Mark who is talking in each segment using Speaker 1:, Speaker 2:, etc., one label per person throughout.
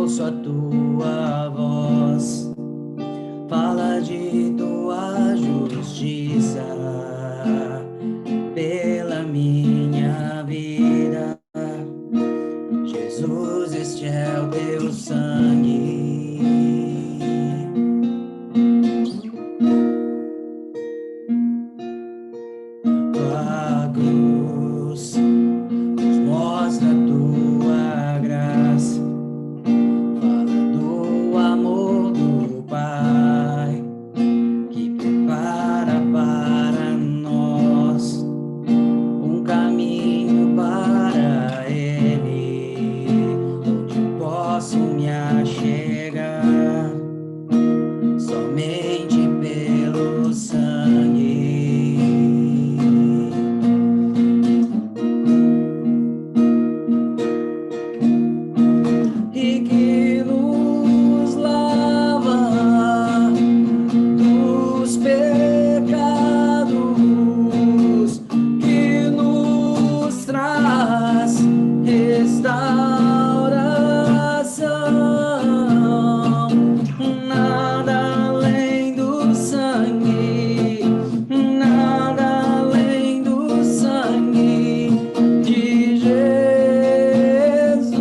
Speaker 1: ouço a tua voz, fala de tua justiça pela minha vida. Jesus, este é o teu sangue. Tua cruz nos mostra a tua graça, fala do amor do Pai, que prepara para nós um caminho para Ele, onde posso me achegar somente pelo sangue. E que nos lava dos pecados, que nos traz restauração. Nada além do sangue, nada além do sangue de Jesus.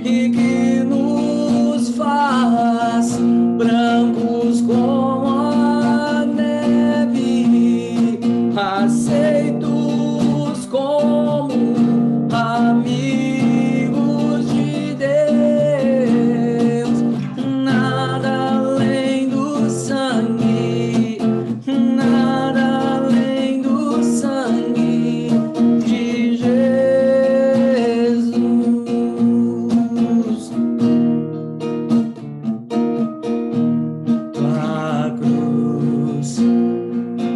Speaker 1: E que nos faz brancos como a neve, aceitos como amigos de Deus. Nada além do sangue, nada além do sangue de Jesus. Tua cruz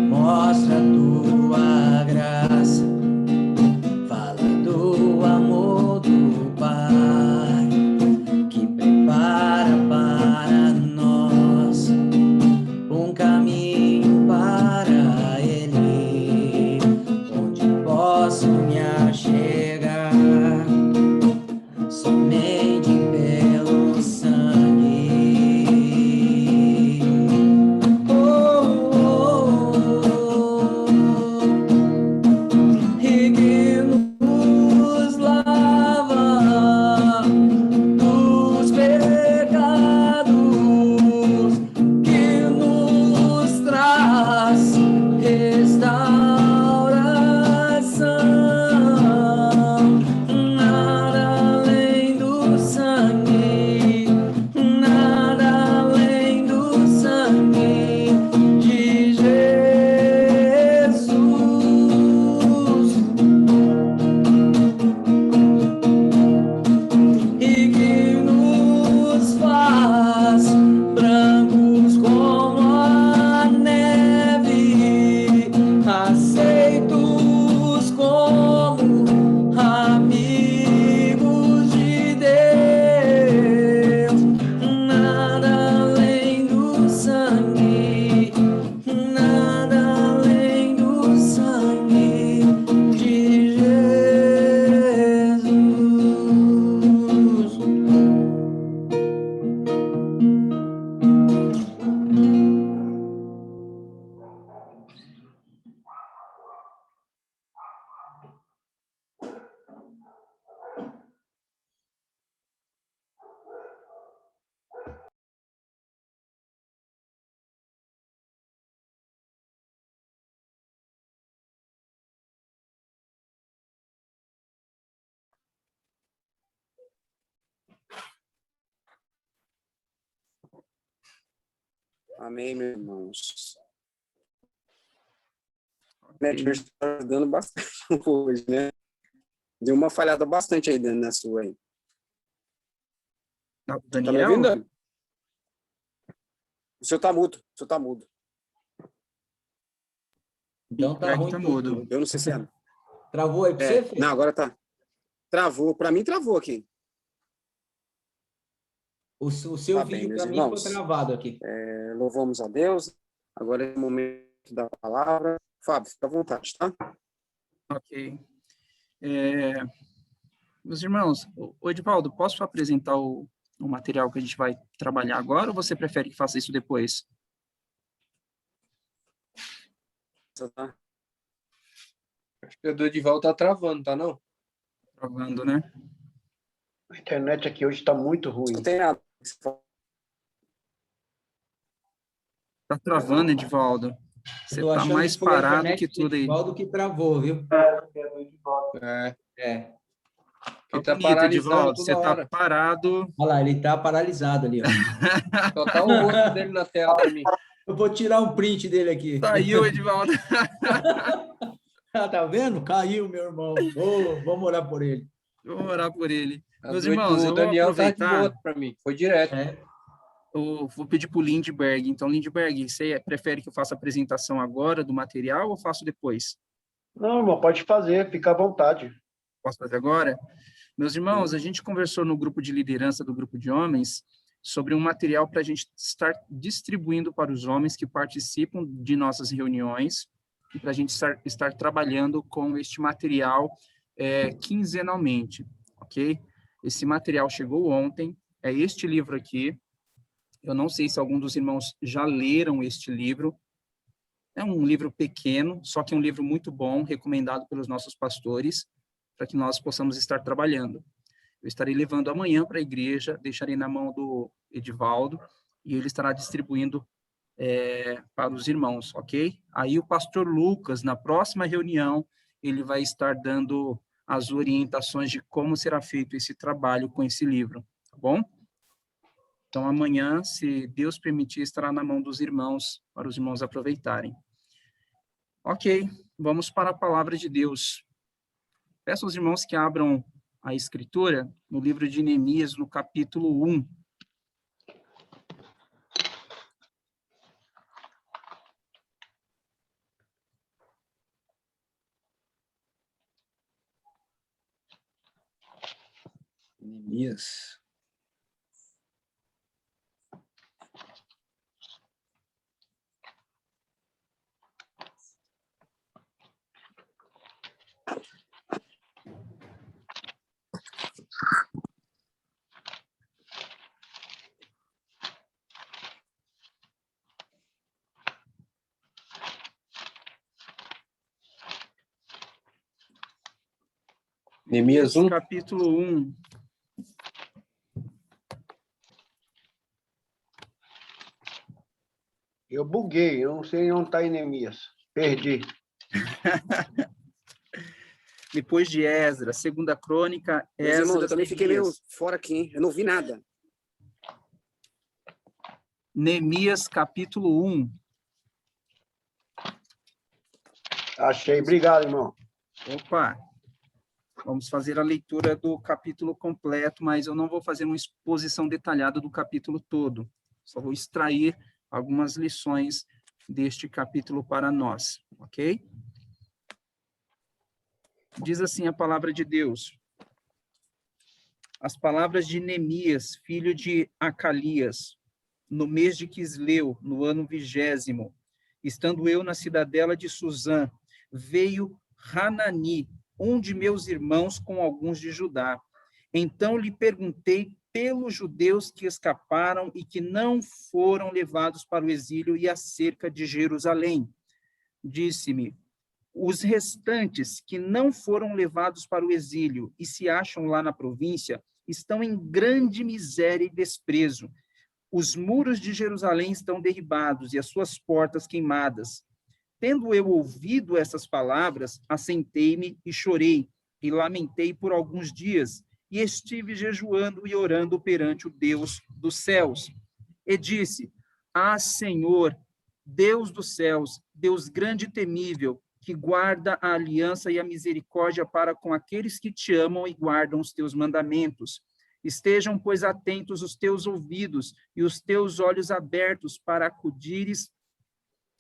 Speaker 1: mostra a tua graça, fala do amor do Pai, que prepara para nós um caminho para Ele, onde posso me achegar somente pelo sangue. E que nos lava dos pecados, que nos traz restauração. Nada além do sangue, nada além do sangue de Jesus. E que nos faz brancos como a neve, aceitos como amigos de Deus. Nada além do sangue, nada além do sangue de Jesus.
Speaker 2: Amém, meus irmãos. A internet está dando bastante hoje, né? Deu uma falhada bastante aí na sua aí.
Speaker 3: Não,
Speaker 2: Tá me
Speaker 3: Daniel?
Speaker 2: ouvindo, Dani? O senhor tá mudo. O senhor tá mudo.
Speaker 1: Então tá
Speaker 3: Pior que
Speaker 1: ruim
Speaker 3: tá
Speaker 1: tudo.
Speaker 3: mudo.
Speaker 2: Eu não sei se é.
Speaker 1: Travou aí pra você, Fê?
Speaker 2: Não, agora tá. Travou. Para mim, travou aqui.
Speaker 1: O seu
Speaker 2: Tá bem,
Speaker 1: vídeo
Speaker 2: meus
Speaker 1: para mim ficou
Speaker 2: irmãos.
Speaker 1: travado aqui.
Speaker 2: Louvamos a Deus. Agora é o momento da palavra. Fábio, fica à vontade, tá?
Speaker 3: Ok. Meus irmãos, ô Edivaldo, posso apresentar o material que a gente vai trabalhar agora ou você prefere que faça isso depois?
Speaker 2: Tá?
Speaker 4: Acho que o do Edivaldo tá travando, tá não?
Speaker 3: Provando, né?
Speaker 5: A internet aqui hoje está muito ruim.
Speaker 2: Não tem nada.
Speaker 3: Tá travando, Edivaldo. Você
Speaker 1: Tô
Speaker 3: tá
Speaker 1: achando
Speaker 3: mais
Speaker 1: que foi a
Speaker 3: parado
Speaker 1: internet
Speaker 3: que
Speaker 1: do
Speaker 3: tudo aí.
Speaker 1: Edivaldo que travou, viu?
Speaker 4: É,
Speaker 1: É.
Speaker 4: que
Speaker 3: Tá
Speaker 4: tá
Speaker 3: bonito,
Speaker 4: paralisando
Speaker 3: Edivaldo. Você
Speaker 4: toda
Speaker 3: tá
Speaker 4: hora.
Speaker 3: parado.
Speaker 1: Olha lá, ele tá paralisado ali, ó.
Speaker 4: Só tá o rosto dele na tela pra mim.
Speaker 1: Eu vou tirar um print dele aqui.
Speaker 3: Saiu, Edivaldo.
Speaker 1: Tá vendo? Caiu, meu irmão. Ô, vamos orar por ele.
Speaker 3: Vou orar por ele.
Speaker 4: A
Speaker 3: Meus
Speaker 4: do
Speaker 3: irmãos, eu vou
Speaker 4: Daniel tá de
Speaker 3: aproveitar.
Speaker 4: boa pra mim. Foi direto.
Speaker 1: É.
Speaker 3: Eu vou pedir para o Lindbergh. Então, Lindbergh, você prefere que eu faça a apresentação agora do material ou faço depois?
Speaker 5: Não, irmão, pode fazer, fica à vontade.
Speaker 3: Posso fazer agora? Meus irmãos, a gente conversou no grupo de liderança do grupo de homens sobre um material para a gente estar distribuindo para os homens que participam de nossas reuniões e para a gente estar trabalhando com este material quinzenalmente, ok? Esse material chegou ontem, é este livro aqui. Eu não sei se algum dos irmãos já leram este livro. É um livro pequeno, só que é um livro muito bom, recomendado pelos nossos pastores, para que nós possamos estar trabalhando. Eu estarei levando amanhã para a igreja, deixarei na mão do Edivaldo, e ele estará distribuindo para os irmãos, ok? Aí o pastor Lucas, na próxima reunião, ele vai estar dando as orientações de como será feito esse trabalho com esse livro, tá bom? Então, amanhã, se Deus permitir, estará na mão dos irmãos, para os irmãos aproveitarem. Ok, vamos para a palavra de Deus. Peço aos irmãos que abram a Escritura no livro de Neemias, no capítulo 1.
Speaker 2: Neemias.
Speaker 4: Neemias 1.
Speaker 3: Capítulo 1.
Speaker 5: Eu buguei, eu não sei onde está Neemias. Perdi.
Speaker 3: Depois de Esdras, Segunda Crônica,
Speaker 2: Meus irmãos, eu
Speaker 3: Esdras,
Speaker 2: também fiquei meio
Speaker 3: Neemias.
Speaker 2: fora aqui, hein? Eu não vi nada.
Speaker 3: Neemias, capítulo 1.
Speaker 5: Achei. Obrigado, irmão.
Speaker 3: Opa! Vamos fazer a leitura do capítulo completo, mas eu não vou fazer uma exposição detalhada do capítulo todo. Só vou extrair algumas lições deste capítulo para nós, ok? Diz assim a palavra de Deus. As palavras de Neemias, filho de Acalias, no mês de Quisleu, no ano 20º, estando eu na cidadela de Suzã, veio Hanani, um de meus irmãos, com alguns de Judá. Então lhe perguntei pelos judeus que escaparam e que não foram levados para o exílio e acerca de Jerusalém. Disse-me, os restantes que não foram levados para o exílio e se acham lá na província estão em grande miséria e desprezo. Os muros de Jerusalém estão derribados e as suas portas queimadas. Tendo eu ouvido essas palavras, assentei-me e chorei, e lamentei por alguns dias, e estive jejuando e orando perante o Deus dos céus. E disse, Senhor, Deus dos céus, Deus grande e temível, que guarda a aliança e a misericórdia para com aqueles que te amam e guardam os teus mandamentos. Estejam, pois, atentos os teus ouvidos e os teus olhos abertos para acudires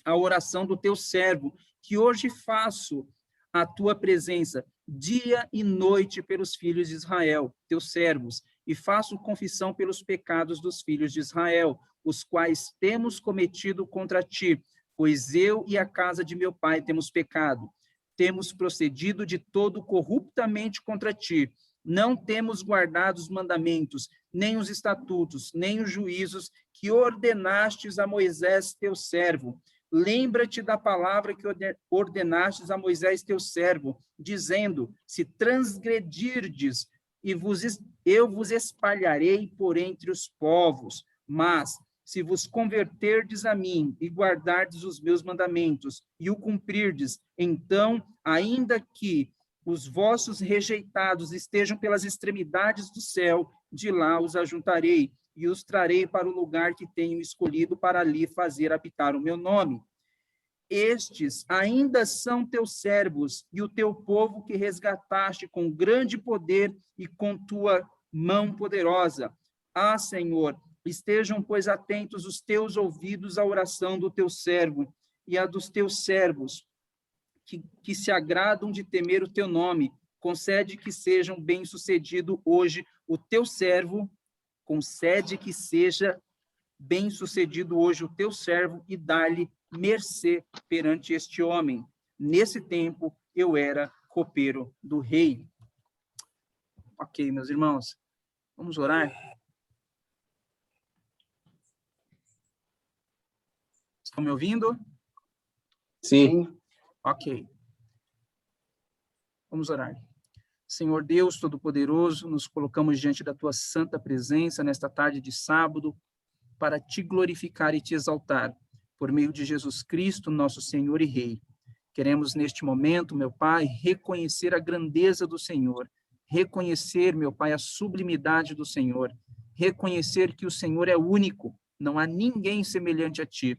Speaker 3: a oração do teu servo, que hoje faço a tua presença, dia e noite pelos filhos de Israel, teus servos, e faço confissão pelos pecados dos filhos de Israel, os quais temos cometido contra ti, pois eu e a casa de meu pai temos pecado. temos procedido de todo corruptamente contra ti. Não temos guardado os mandamentos, nem os estatutos, nem os juízos que ordenastes a Moisés, teu servo. Lembra-te da palavra que ordenastes a Moisés, teu servo, dizendo, se transgredirdes, eu vos espalharei por entre os povos, mas se vos converterdes a mim e guardardes os meus mandamentos e o cumprirdes, então, ainda que os vossos rejeitados estejam pelas extremidades do céu, de lá os ajuntarei e os trarei para o lugar que tenho escolhido para ali fazer habitar o meu nome. Estes ainda são teus servos e o teu povo que resgataste com grande poder e com tua mão poderosa. Ah, Senhor, estejam, pois, atentos os teus ouvidos à oração do teu servo e a dos teus servos, que se agradam de temer o teu nome. Concede que sejam bem-sucedido hoje o teu servo, concede que seja bem-sucedido hoje o teu servo e dá-lhe mercê perante este homem. Nesse tempo, eu era copeiro do rei. Ok, meus irmãos, vamos orar? Estão me ouvindo?
Speaker 2: Sim.
Speaker 3: Ok. Vamos orar. Senhor Deus Todo-Poderoso, nos colocamos diante da tua santa presença nesta tarde de sábado para te glorificar e te exaltar por meio de Jesus Cristo, nosso Senhor e Rei. Queremos neste momento, meu Pai, reconhecer a grandeza do Senhor, reconhecer, meu Pai, a sublimidade do Senhor, reconhecer que o Senhor é único, não há ninguém semelhante a ti.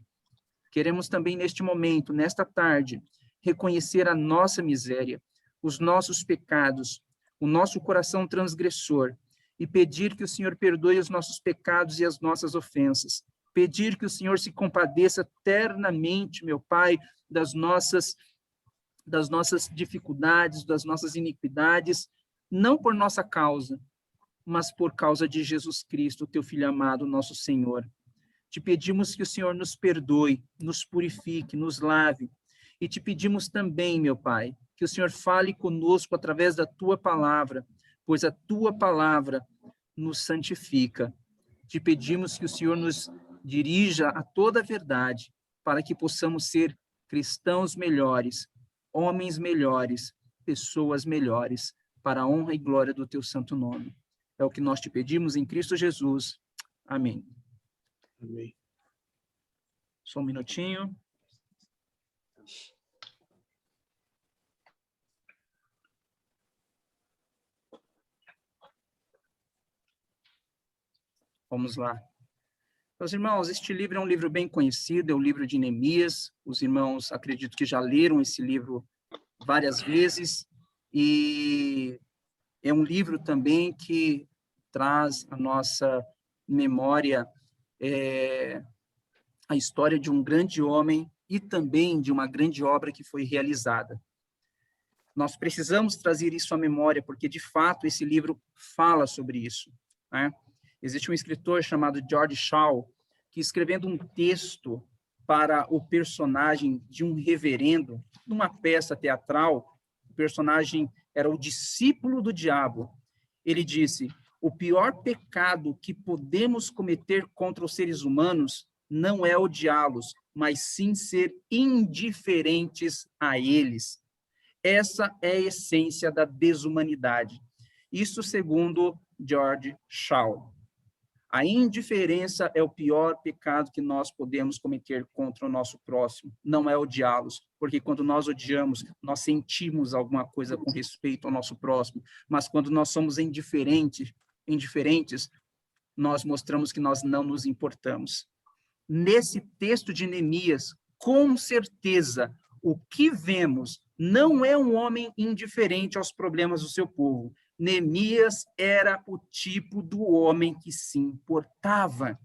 Speaker 3: Queremos também neste momento, nesta tarde, reconhecer a nossa miséria, os nossos pecados, o nosso coração transgressor, e pedir que o Senhor perdoe os nossos pecados e as nossas ofensas. Pedir que o Senhor se compadeça eternamente, meu Pai, das nossas dificuldades, das nossas iniquidades, não por nossa causa, mas por causa de Jesus Cristo, teu Filho amado, nosso Senhor. Te pedimos que o Senhor nos perdoe, nos purifique, nos lave, e te pedimos também, meu Pai, que o Senhor fale conosco através da tua palavra, pois a tua palavra nos santifica. Te pedimos que o Senhor nos dirija a toda a verdade, para que possamos ser cristãos melhores, homens melhores, pessoas melhores, para a honra e glória do teu santo nome. É o que nós te pedimos em Cristo Jesus. Amém.
Speaker 2: Amém.
Speaker 3: Só um minutinho. Vamos lá. Meus irmãos, este livro é um livro bem conhecido, é o livro de Neemias. Os irmãos, acredito que já leram esse livro várias vezes, e é um livro também que traz à nossa memória a história de um grande homem e também de uma grande obra que foi realizada. Nós precisamos trazer isso à memória, porque, de fato, esse livro fala sobre isso, né? Existe um escritor chamado George Shaw, que, escrevendo um texto para o personagem de um reverendo, numa peça teatral, o personagem era o discípulo do diabo. Ele disse: o pior pecado que podemos cometer contra os seres humanos não é odiá-los, mas sim ser indiferentes a eles. Essa é a essência da desumanidade. Isso segundo George Shaw. A indiferença é o pior pecado que nós podemos cometer contra o nosso próximo. Não é odiá-los, porque quando nós odiamos, nós sentimos alguma coisa com respeito ao nosso próximo. Mas quando nós somos indiferentes, nós mostramos que nós não nos importamos. Nesse texto de Neemias, com certeza, o que vemos não é um homem indiferente aos problemas do seu povo. Neemias era o tipo do homem que se importava.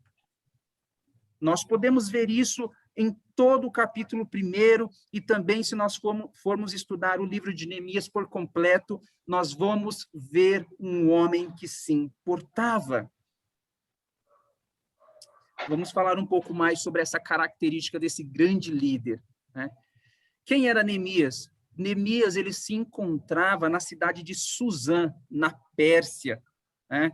Speaker 3: Nós podemos ver isso em todo o capítulo 1, e também, se nós formos estudar o livro de Neemias por completo, nós vamos ver um homem que se importava. Vamos falar um pouco mais sobre essa característica desse grande líder, né? Quem era Neemias? Neemias, ele se encontrava na cidade de Suzã, na Pérsia, né?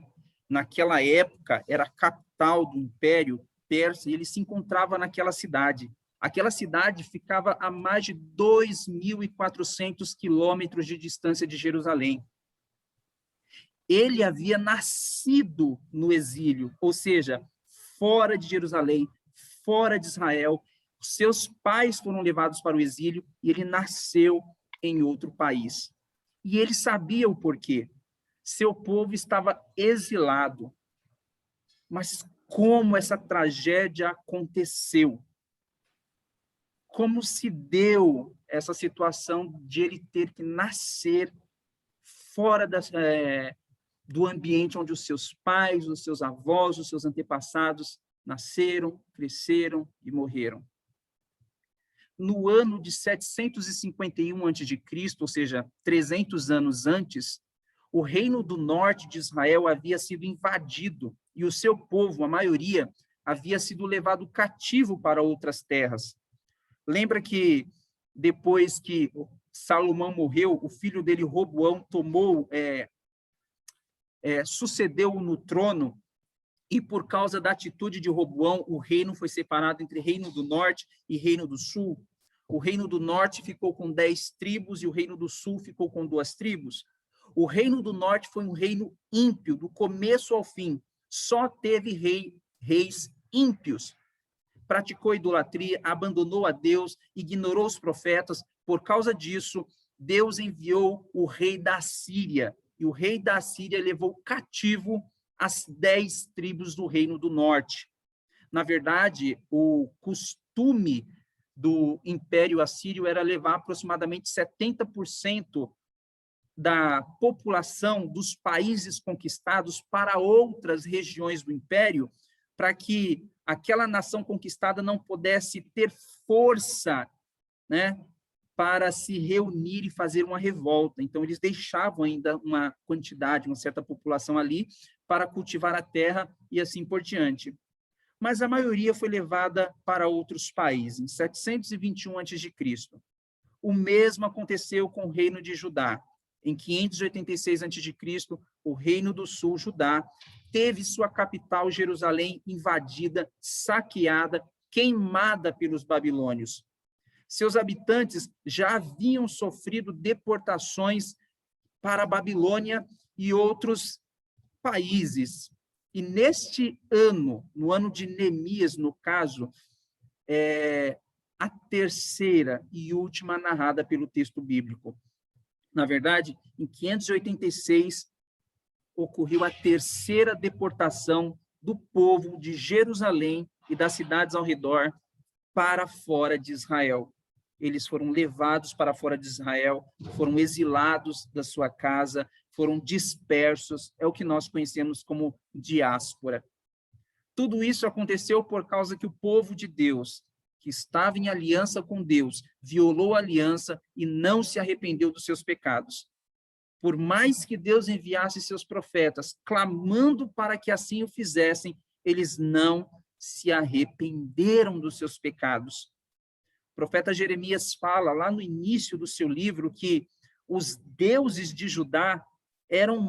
Speaker 3: Naquela época, era a capital do Império Persa, e ele se encontrava naquela cidade. Aquela cidade ficava a mais de 2.400 quilômetros de distância de Jerusalém. Ele havia nascido no exílio, ou seja, fora de Jerusalém, fora de Israel. Seus pais foram levados para o exílio e ele nasceu em outro país. E ele sabia o porquê. Seu povo estava exilado. Mas como essa tragédia aconteceu? Como se deu essa situação de ele ter que nascer fora do ambiente onde os seus pais, os seus avós, os seus antepassados nasceram, cresceram e morreram? No ano de 751 a.C., ou seja, 300 anos antes, o reino do norte de Israel havia sido invadido e o seu povo, a maioria, havia sido levado cativo para outras terras. Lembra que depois que Salomão morreu, o filho dele, Roboão, sucedeu-o no trono, e por causa da atitude de Roboão, o reino foi separado entre reino do norte e reino do sul. O reino do norte ficou com 10 tribos e o reino do sul ficou com 2 tribos. O reino do norte foi um reino ímpio, do começo ao fim. Só teve reis ímpios. Praticou idolatria, abandonou a Deus, ignorou os profetas. Por causa disso, Deus enviou o rei da Síria. E o rei da Síria levou cativo as 10 tribos do reino do norte. Na verdade, o costume do Império Assírio era levar aproximadamente 70% da população dos países conquistados para outras regiões do Império, para que aquela nação conquistada não pudesse ter força, né, para se reunir e fazer uma revolta. Então, eles deixavam ainda uma quantidade, uma certa população ali, para cultivar a terra e assim por diante. Mas a maioria foi levada para outros países. Em 721 a.C., o mesmo aconteceu com o reino de Judá. Em 586 a.C., o reino do sul, Judá, teve sua capital, Jerusalém, invadida, saqueada, queimada pelos babilônios. Seus habitantes já haviam sofrido deportações para a Babilônia e outros países. E neste ano, no ano de Neemias, no caso, a terceira e última narrada pelo texto bíblico. Na verdade, em 586, ocorreu a terceira deportação do povo de Jerusalém e das cidades ao redor para fora de Israel. Eles foram levados para fora de Israel, foram exilados da sua casa, foram dispersos, é o que nós conhecemos como diáspora. Tudo isso aconteceu por causa que o povo de Deus, que estava em aliança com Deus, violou a aliança e não se arrependeu dos seus pecados. Por mais que Deus enviasse seus profetas, clamando para que assim o fizessem, eles não se arrependeram dos seus pecados. O profeta Jeremias fala lá no início do seu livro que os deuses de Judá eram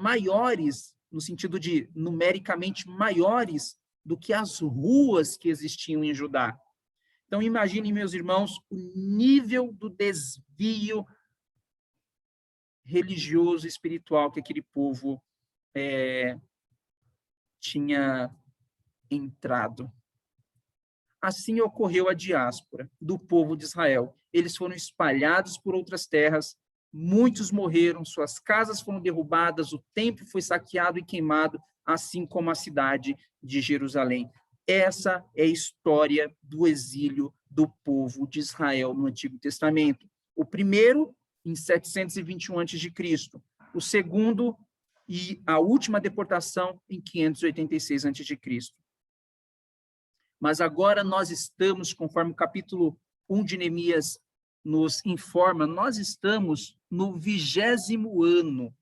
Speaker 3: maiores, no sentido de numericamente maiores, do que as ruas que existiam em Judá. Então, imaginem, meus irmãos, o nível do desvio religioso e espiritual que aquele povo tinha entrado. Assim ocorreu a diáspora do povo de Israel. Eles foram espalhados por outras terras, muitos morreram, suas casas foram derrubadas, o templo foi saqueado e queimado, assim como a cidade de Jerusalém. Essa é a história do exílio do povo de Israel no Antigo Testamento. O primeiro, em 721 a.C., o segundo e a última deportação em 586 a.C. Mas agora nós estamos, conforme o capítulo 1 de Neemias nos informa, nós estamos no 20º ano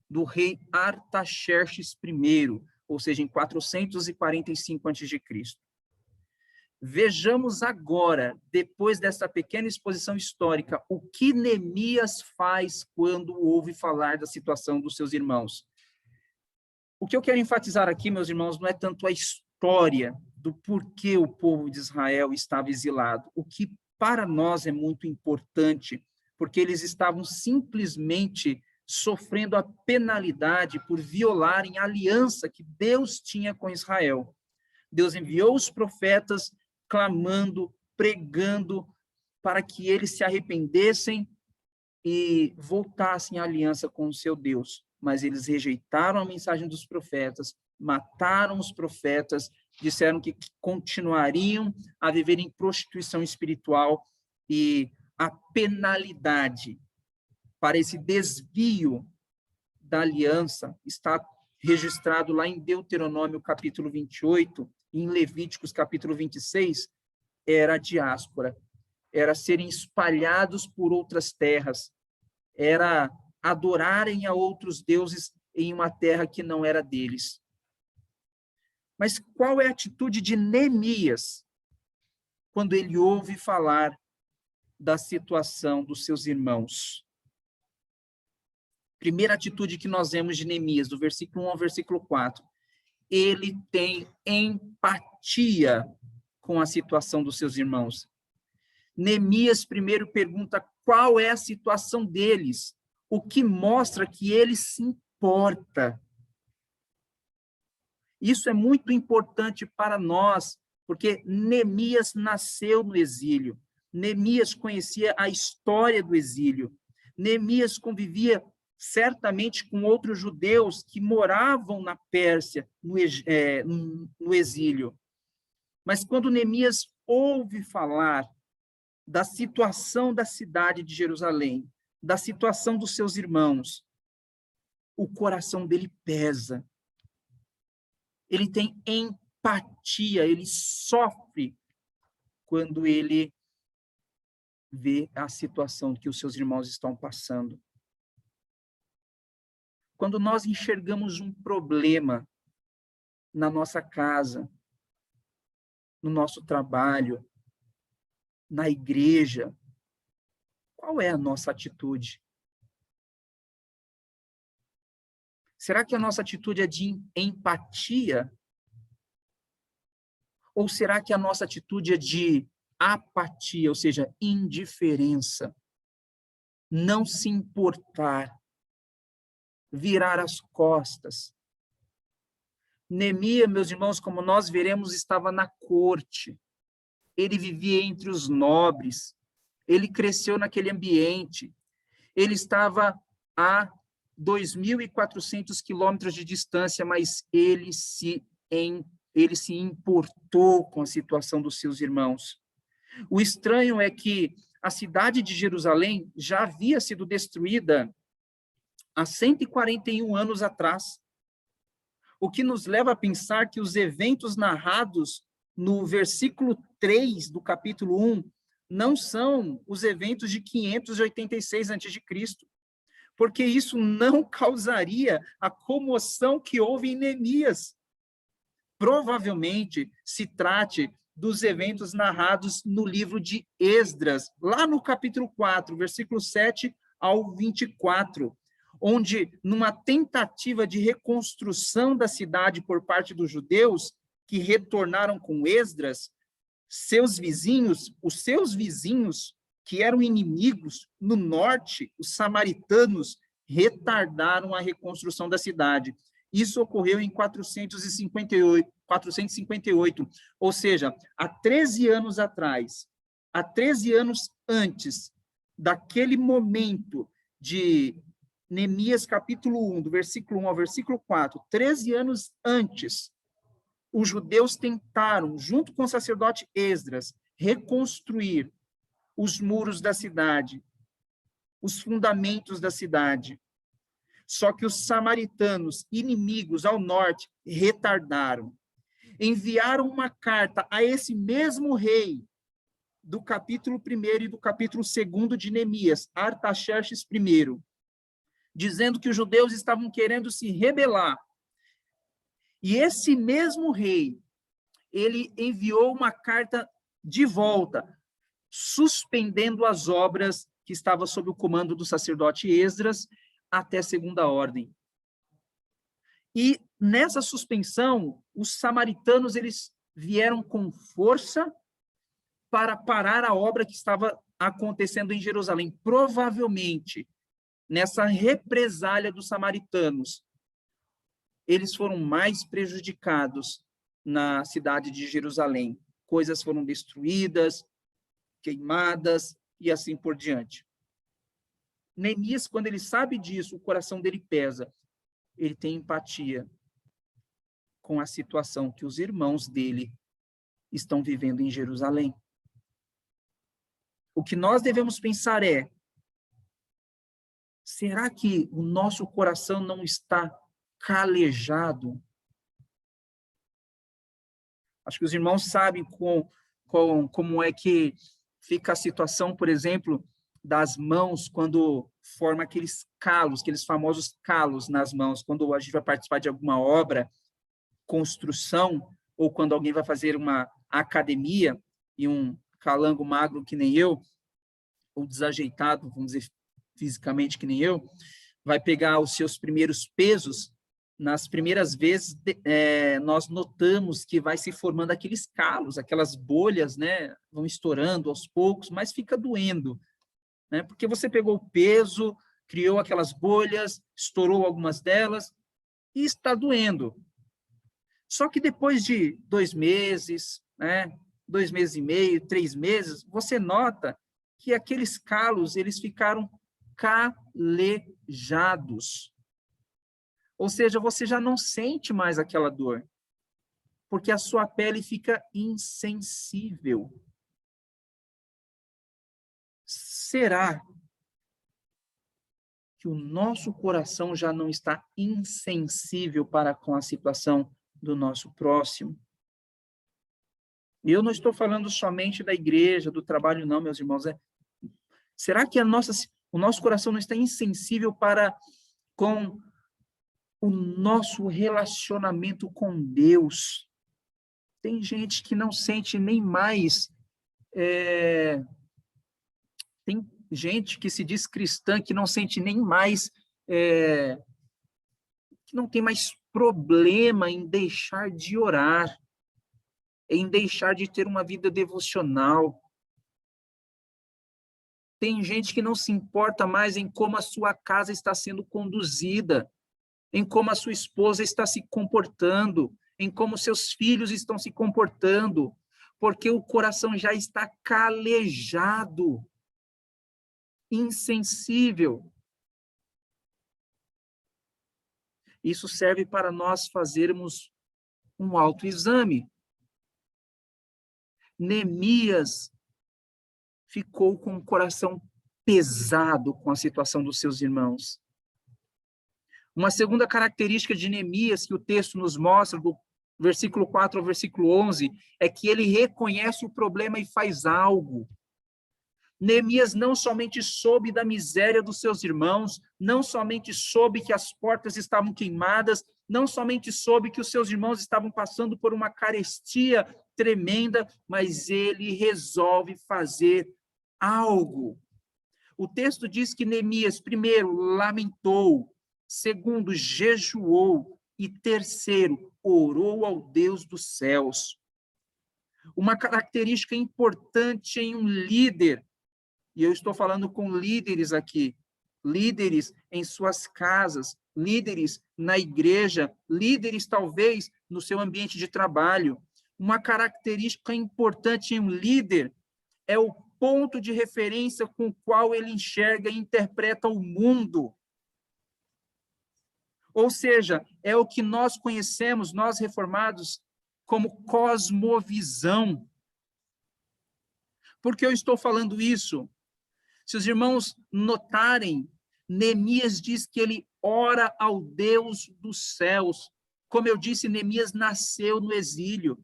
Speaker 3: do rei Artaxerxes I, ou seja, em 445 a.C. Vejamos agora, depois dessa pequena exposição histórica, o que Neemias faz quando ouve falar da situação dos seus irmãos. O que eu quero enfatizar aqui, meus irmãos, não é tanto a história do porquê o povo de Israel estava exilado. O que para nós é muito importante, porque eles estavam simplesmente sofrendo a penalidade por violarem a aliança que Deus tinha com Israel. Deus enviou os profetas clamando, pregando, para que eles se arrependessem e voltassem à aliança com o seu Deus. Mas eles rejeitaram a mensagem dos profetas, mataram os profetas, disseram que continuariam a viver em prostituição espiritual, e a penalidade para esse desvio da aliança está registrado lá em Deuteronômio capítulo 28, em Levíticos capítulo 26, era a diáspora, era serem espalhados por outras terras, era adorarem a outros deuses em uma terra que não era deles. Mas qual é a atitude de Neemias quando ele ouve falar da situação dos seus irmãos? Primeira atitude que nós vemos de Neemias, do versículo 1 ao versículo 4. Ele tem empatia com a situação dos seus irmãos. Neemias primeiro pergunta qual é a situação deles, o que mostra que ele se importa. Isso é muito importante para nós, porque Neemias nasceu no exílio. Neemias conhecia a história do exílio. Neemias convivia certamente com outros judeus que moravam na Pérsia, no exílio. Mas quando Neemias ouve falar da situação da cidade de Jerusalém, da situação dos seus irmãos, o coração dele pesa. Ele tem empatia, ele sofre quando ele vê a situação que os seus irmãos estão passando. Quando nós enxergamos um problema na nossa casa, no nosso trabalho, na igreja, qual é a nossa atitude? Será que a nossa atitude é de empatia? Ou será que a nossa atitude é de apatia, ou seja, indiferença? Não se importar, virar as costas. Neemias, meus irmãos, como nós veremos, estava na corte. Ele vivia entre os nobres. Ele cresceu naquele ambiente. Ele estava a 2.400 quilômetros de distância, mas ele se importou com a situação dos seus irmãos. O estranho é que a cidade de Jerusalém já havia sido destruída há 141 anos atrás, o que nos leva a pensar que os eventos narrados no versículo 3 do capítulo 1 não são os eventos de 586 a.C., porque isso não causaria a comoção que houve em Neemias. Provavelmente se trate dos eventos narrados no livro de Esdras, lá no capítulo 4, versículo 7 ao 24, onde, numa tentativa de reconstrução da cidade por parte dos judeus, que retornaram com Esdras, os seus vizinhos, que eram inimigos no norte, os samaritanos, retardaram a reconstrução da cidade. Isso ocorreu em 458, ou seja, há 13 anos atrás, há 13 anos antes daquele momento de Neemias capítulo 1, do versículo 1 ao versículo 4, 13 anos antes, os judeus tentaram, junto com o sacerdote Esdras, reconstruir os muros da cidade, os fundamentos da cidade. Só que os samaritanos, inimigos ao norte, retardaram. Enviaram uma carta a esse mesmo rei, do capítulo 1 e do capítulo 2 de Neemias, Artaxerxes I, dizendo que os judeus estavam querendo se rebelar. E esse mesmo rei ele enviou uma carta de volta, suspendendo as obras que estavam sob o comando do sacerdote Esdras até segunda ordem. E nessa suspensão, os samaritanos eles vieram com força para parar a obra que estava acontecendo em Jerusalém. Provavelmente, nessa represália dos samaritanos, eles foram mais prejudicados na cidade de Jerusalém. Coisas foram destruídas, queimadas e assim por diante. Neemias, quando ele sabe disso, o coração dele pesa. Ele tem empatia com a situação que os irmãos dele estão vivendo em Jerusalém. O que nós devemos pensar é: será que o nosso coração não está calejado? Acho que os irmãos sabem como é que fica a situação, por exemplo, das mãos quando forma aqueles calos, aqueles famosos calos nas mãos, quando a gente vai participar de alguma obra, construção, ou quando alguém vai fazer uma academia, e um calango magro que nem eu, ou desajeitado, vamos dizer, fisicamente que nem eu, vai pegar os seus primeiros pesos. Nas primeiras vezes, nós notamos que vai se formando aqueles calos, aquelas bolhas, né, vão estourando aos poucos, mas fica doendo, né, porque você pegou o peso, criou aquelas bolhas, estourou algumas delas, e está doendo. Só que depois de 2 meses, né, 2 meses e meio, 3 meses, você nota que aqueles calos, eles ficaram calejados. Ou seja, você já não sente mais aquela dor, porque a sua pele fica insensível. Será que o nosso coração já não está insensível para com a situação do nosso próximo? E eu não estou falando somente da igreja, do trabalho, não, meus irmãos. Será que o nosso coração não está insensível para com o nosso relacionamento com Deus? Tem gente que não sente nem mais... Tem gente que se diz cristã, que não sente nem mais... que não tem mais problema em deixar de orar, em deixar de ter uma vida devocional. Tem gente que não se importa mais em como a sua casa está sendo conduzida, em como a sua esposa está se comportando, em como seus filhos estão se comportando, porque o coração já está calejado, insensível. Isso serve para nós fazermos um autoexame. Neemias ficou com o coração pesado com a situação dos seus irmãos. Uma segunda característica de Neemias que o texto nos mostra, do versículo 4 ao versículo 11, é que ele reconhece o problema e faz algo. Neemias não somente soube da miséria dos seus irmãos, não somente soube que as portas estavam queimadas, não somente soube que os seus irmãos estavam passando por uma carestia tremenda, mas ele resolve fazer algo. O texto diz que Neemias, primeiro, lamentou, segundo, jejuou, e terceiro, orou ao Deus dos céus. Uma característica importante em um líder, e eu estou falando com líderes aqui, líderes em suas casas, líderes na igreja, líderes talvez no seu ambiente de trabalho. Uma característica importante em um líder é o ponto de referência com o qual ele enxerga e interpreta o mundo. Ou seja, é o que nós conhecemos, nós reformados, como cosmovisão. Por que eu estou falando isso? Se os irmãos notarem, Neemias diz que ele ora ao Deus dos céus. Como eu disse, Neemias nasceu no exílio,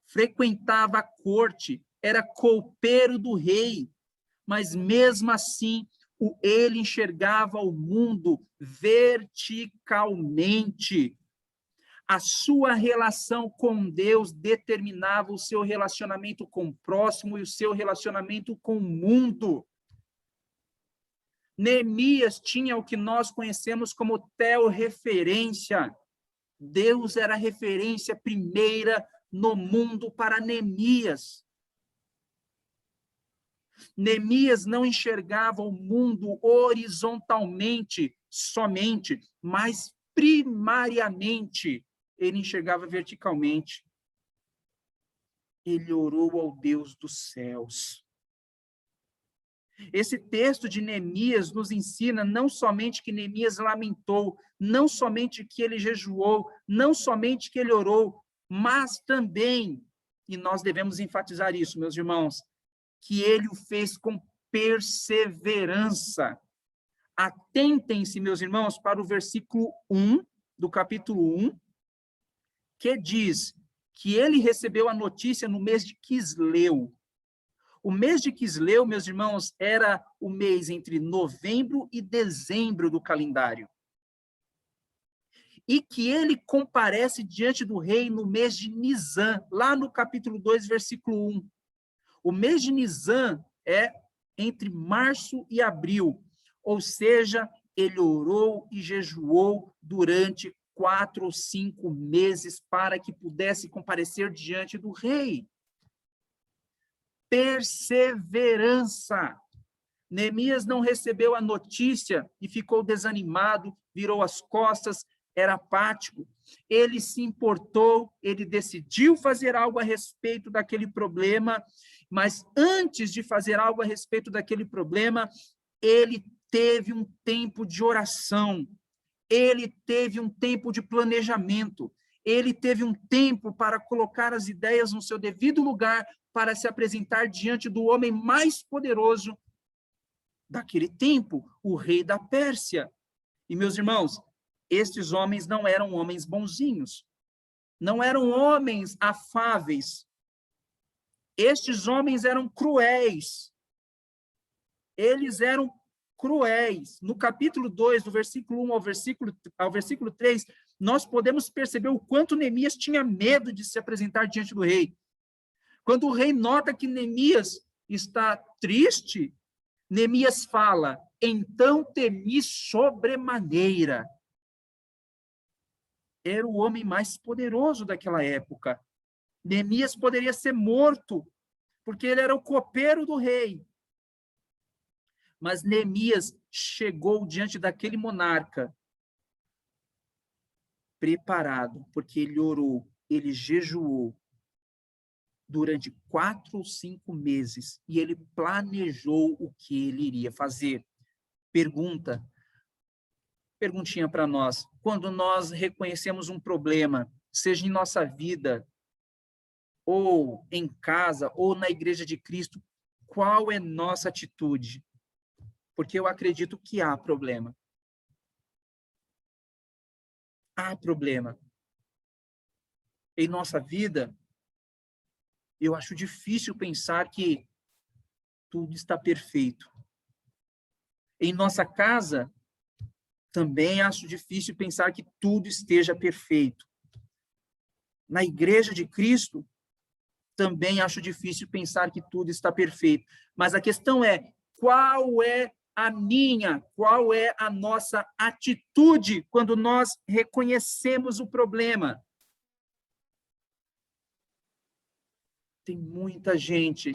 Speaker 3: frequentava a corte, era copeiro do rei, mas mesmo assim ele enxergava o mundo verticalmente. A sua relação com Deus determinava o seu relacionamento com o próximo e o seu relacionamento com o mundo. Neemias tinha o que nós conhecemos como teorreferência. Deus era a referência primeira no mundo para Neemias. Neemias não enxergava o mundo horizontalmente somente, mas primariamente ele enxergava verticalmente. Ele orou ao Deus dos céus. Esse texto de Neemias nos ensina não somente que Neemias lamentou, não somente que ele jejuou, não somente que ele orou, mas também, e nós devemos enfatizar isso, meus irmãos, que ele o fez com perseverança. Atentem-se, meus irmãos, para o versículo 1 do capítulo 1, que diz que ele recebeu a notícia no mês de Quisleu. O mês de Quisleu, meus irmãos, era o mês entre novembro e dezembro do calendário. E que ele comparece diante do rei no mês de Nisan, lá no capítulo 2, versículo 1. O mês de Nisan é entre março e abril, ou seja, ele orou e jejuou durante 4 ou 5 meses para que pudesse comparecer diante do rei. Perseverança. Neemias não recebeu a notícia e ficou desanimado, virou as costas, era apático. Ele se importou, ele decidiu fazer algo a respeito daquele problema, mas antes de fazer algo a respeito daquele problema, ele teve um tempo de oração, ele teve um tempo de planejamento, ele teve um tempo para colocar as ideias no seu devido lugar, para se apresentar diante do homem mais poderoso daquele tempo, o rei da Pérsia. E, meus irmãos, estes homens não eram homens bonzinhos, não eram homens afáveis. Estes homens eram cruéis. Eles eram cruéis. No capítulo 2, do versículo 1 ao versículo 3, nós podemos perceber o quanto Neemias tinha medo de se apresentar diante do rei. Quando o rei nota que Neemias está triste, Neemias fala, então temi sobremaneira. Era o homem mais poderoso daquela época. Neemias poderia ser morto, porque ele era o copeiro do rei. Mas Neemias chegou diante daquele monarca preparado, porque ele orou, ele jejuou durante 4 ou 5 meses, e ele planejou o que ele iria fazer. Perguntinha para nós, quando nós reconhecemos um problema, seja em nossa vida, ou em casa, ou na igreja de Cristo, qual é nossa atitude? Porque eu acredito que há problema. Há problema. Em nossa vida, eu acho difícil pensar que tudo está perfeito. Em nossa casa, também acho difícil pensar que tudo esteja perfeito. Na igreja de Cristo, também acho difícil pensar que tudo está perfeito. Mas a questão é, qual é qual é a nossa atitude quando nós reconhecemos o problema? Tem muita gente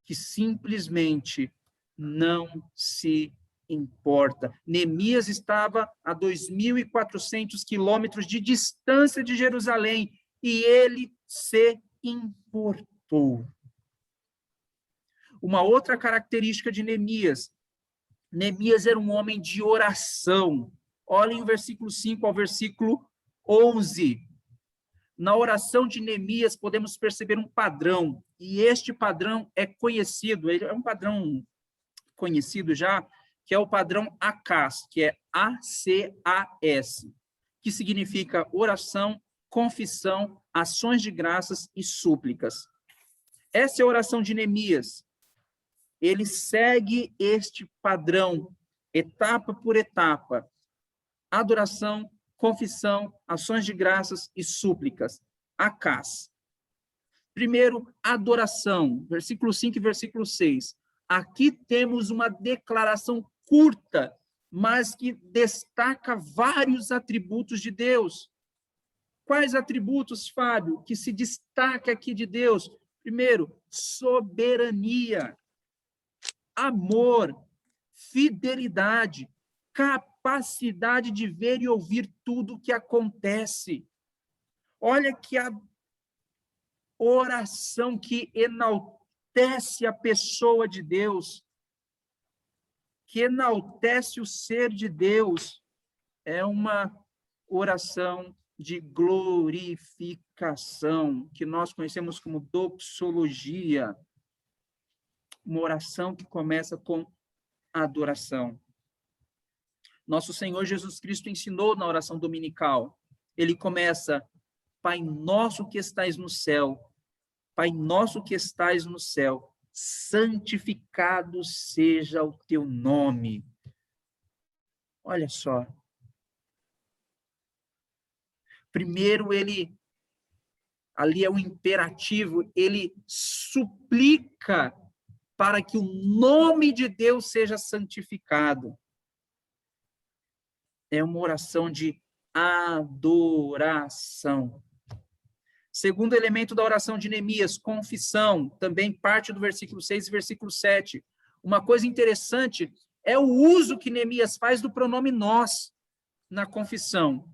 Speaker 3: que simplesmente não se importa. Neemias estava a 2.400 quilômetros de distância de Jerusalém e ele se importou. Uma outra característica de Neemias era um homem de oração. Olhem o versículo 5 ao versículo 11. Na oração de Neemias, podemos perceber um padrão, e este padrão é conhecido, ele é um padrão conhecido já, que é o padrão ACAS, que é A-C-A-S, que significa oração, confissão, ações de graças e súplicas. Essa é a oração de Neemias. Ele segue este padrão, etapa por etapa. Adoração, confissão, ações de graças e súplicas. Acás. Primeiro, adoração, versículo 5 e versículo 6. Aqui temos uma declaração curta, mas que destaca vários atributos de Deus. Quais atributos, Fábio, que se destaca aqui de Deus? Primeiro, soberania, amor, fidelidade, capacidade de ver e ouvir tudo o que acontece. Olha que a oração que enaltece a pessoa de Deus, que enaltece o ser de Deus, é uma oração de glorificação, que nós conhecemos como doxologia, uma oração que começa com adoração. Nosso Senhor Jesus Cristo ensinou na oração dominical. Ele começa: Pai nosso que estais no céu, Pai nosso que estais no céu, santificado seja o teu nome. Olha só. Primeiro ali é o imperativo, ele suplica para que o nome de Deus seja santificado. É uma oração de adoração. Segundo elemento da oração de Neemias, confissão, também parte do versículo 6 e versículo 7. Uma coisa interessante é o uso que Neemias faz do pronome nós na confissão.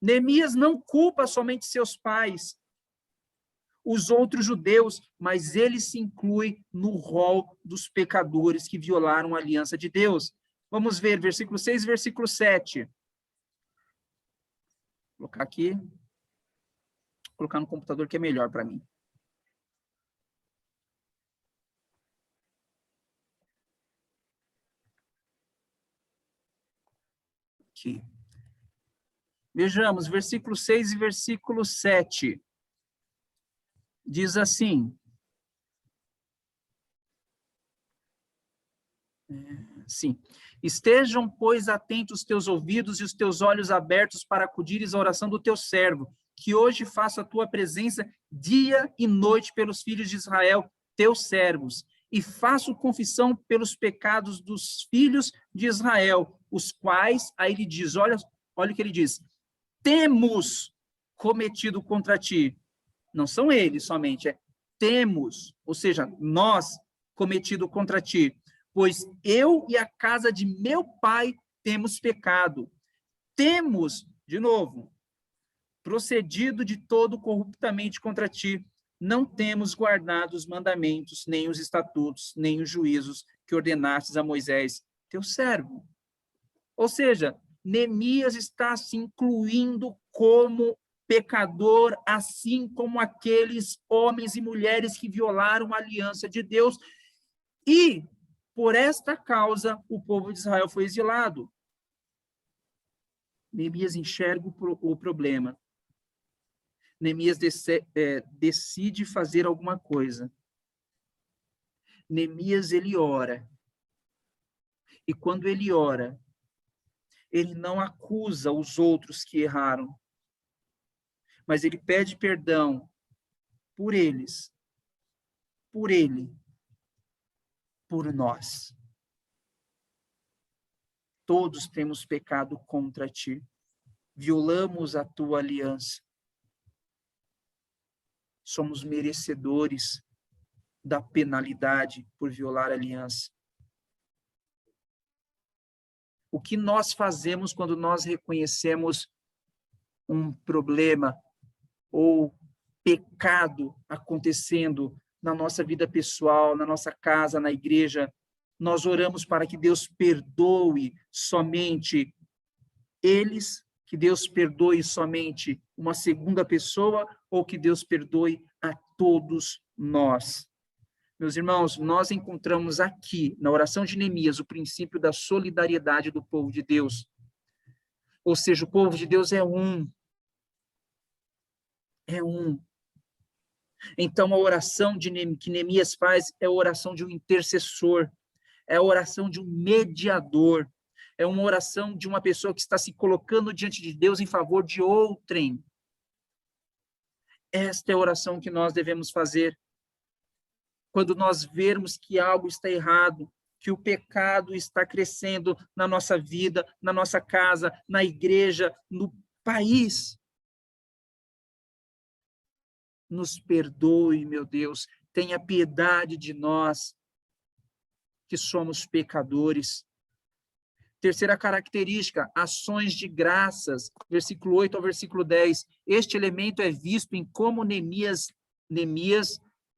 Speaker 3: Neemias não culpa somente seus pais, os outros judeus, mas ele se inclui no rol dos pecadores que violaram a aliança de Deus. Vamos ver, versículo 6 e versículo 7. Vou colocar aqui. Vou colocar no computador que é melhor para mim. Aqui. Vejamos, versículo 6 e versículo 7. Diz assim. Sim. Estejam, pois, atentos os teus ouvidos e os teus olhos abertos para acudires à oração do teu servo, que hoje faça a tua presença dia e noite pelos filhos de Israel, teus servos, e faço confissão pelos pecados dos filhos de Israel, os quais, aí ele diz, olha o que ele diz, temos cometido contra ti. Não são eles somente, é temos, ou seja, nós cometido contra ti, pois eu e a casa de meu pai temos pecado. Temos, de novo, procedido de todo corruptamente contra ti. Não temos guardado os mandamentos, nem os estatutos, nem os juízos que ordenastes a Moisés, teu servo. Ou seja, Neemias está se incluindo como pecador, assim como aqueles homens e mulheres que violaram a aliança de Deus. E, por esta causa, o povo de Israel foi exilado. Neemias enxerga o problema. Neemias decide fazer alguma coisa. Neemias, ele ora. E quando ele ora, ele não acusa os outros que erraram, mas ele pede perdão por eles, por ele, por nós. Todos temos pecado contra ti. Violamos a tua aliança. Somos merecedores da penalidade por violar a aliança. O que nós fazemos quando nós reconhecemos um problema ou pecado acontecendo na nossa vida pessoal, na nossa casa, na igreja? Nós oramos para que Deus perdoe somente eles, que Deus perdoe somente uma segunda pessoa, ou que Deus perdoe a todos nós. Meus irmãos, nós encontramos aqui, na oração de Neemias, o princípio da solidariedade do povo de Deus. Ou seja, o povo de Deus é um. É um. Então, a oração que Neemias faz é a oração de um intercessor, é a oração de um mediador. É uma oração de uma pessoa que está se colocando diante de Deus em favor de outrem. Esta é a oração que nós devemos fazer. Quando nós vermos que algo está errado, que o pecado está crescendo na nossa vida, na nossa casa, na igreja, no país. Nos perdoe, meu Deus, tenha piedade de nós, que somos pecadores. Terceira característica, ações de graças, versículo 8 ao versículo 10. Este elemento é visto em como Neemias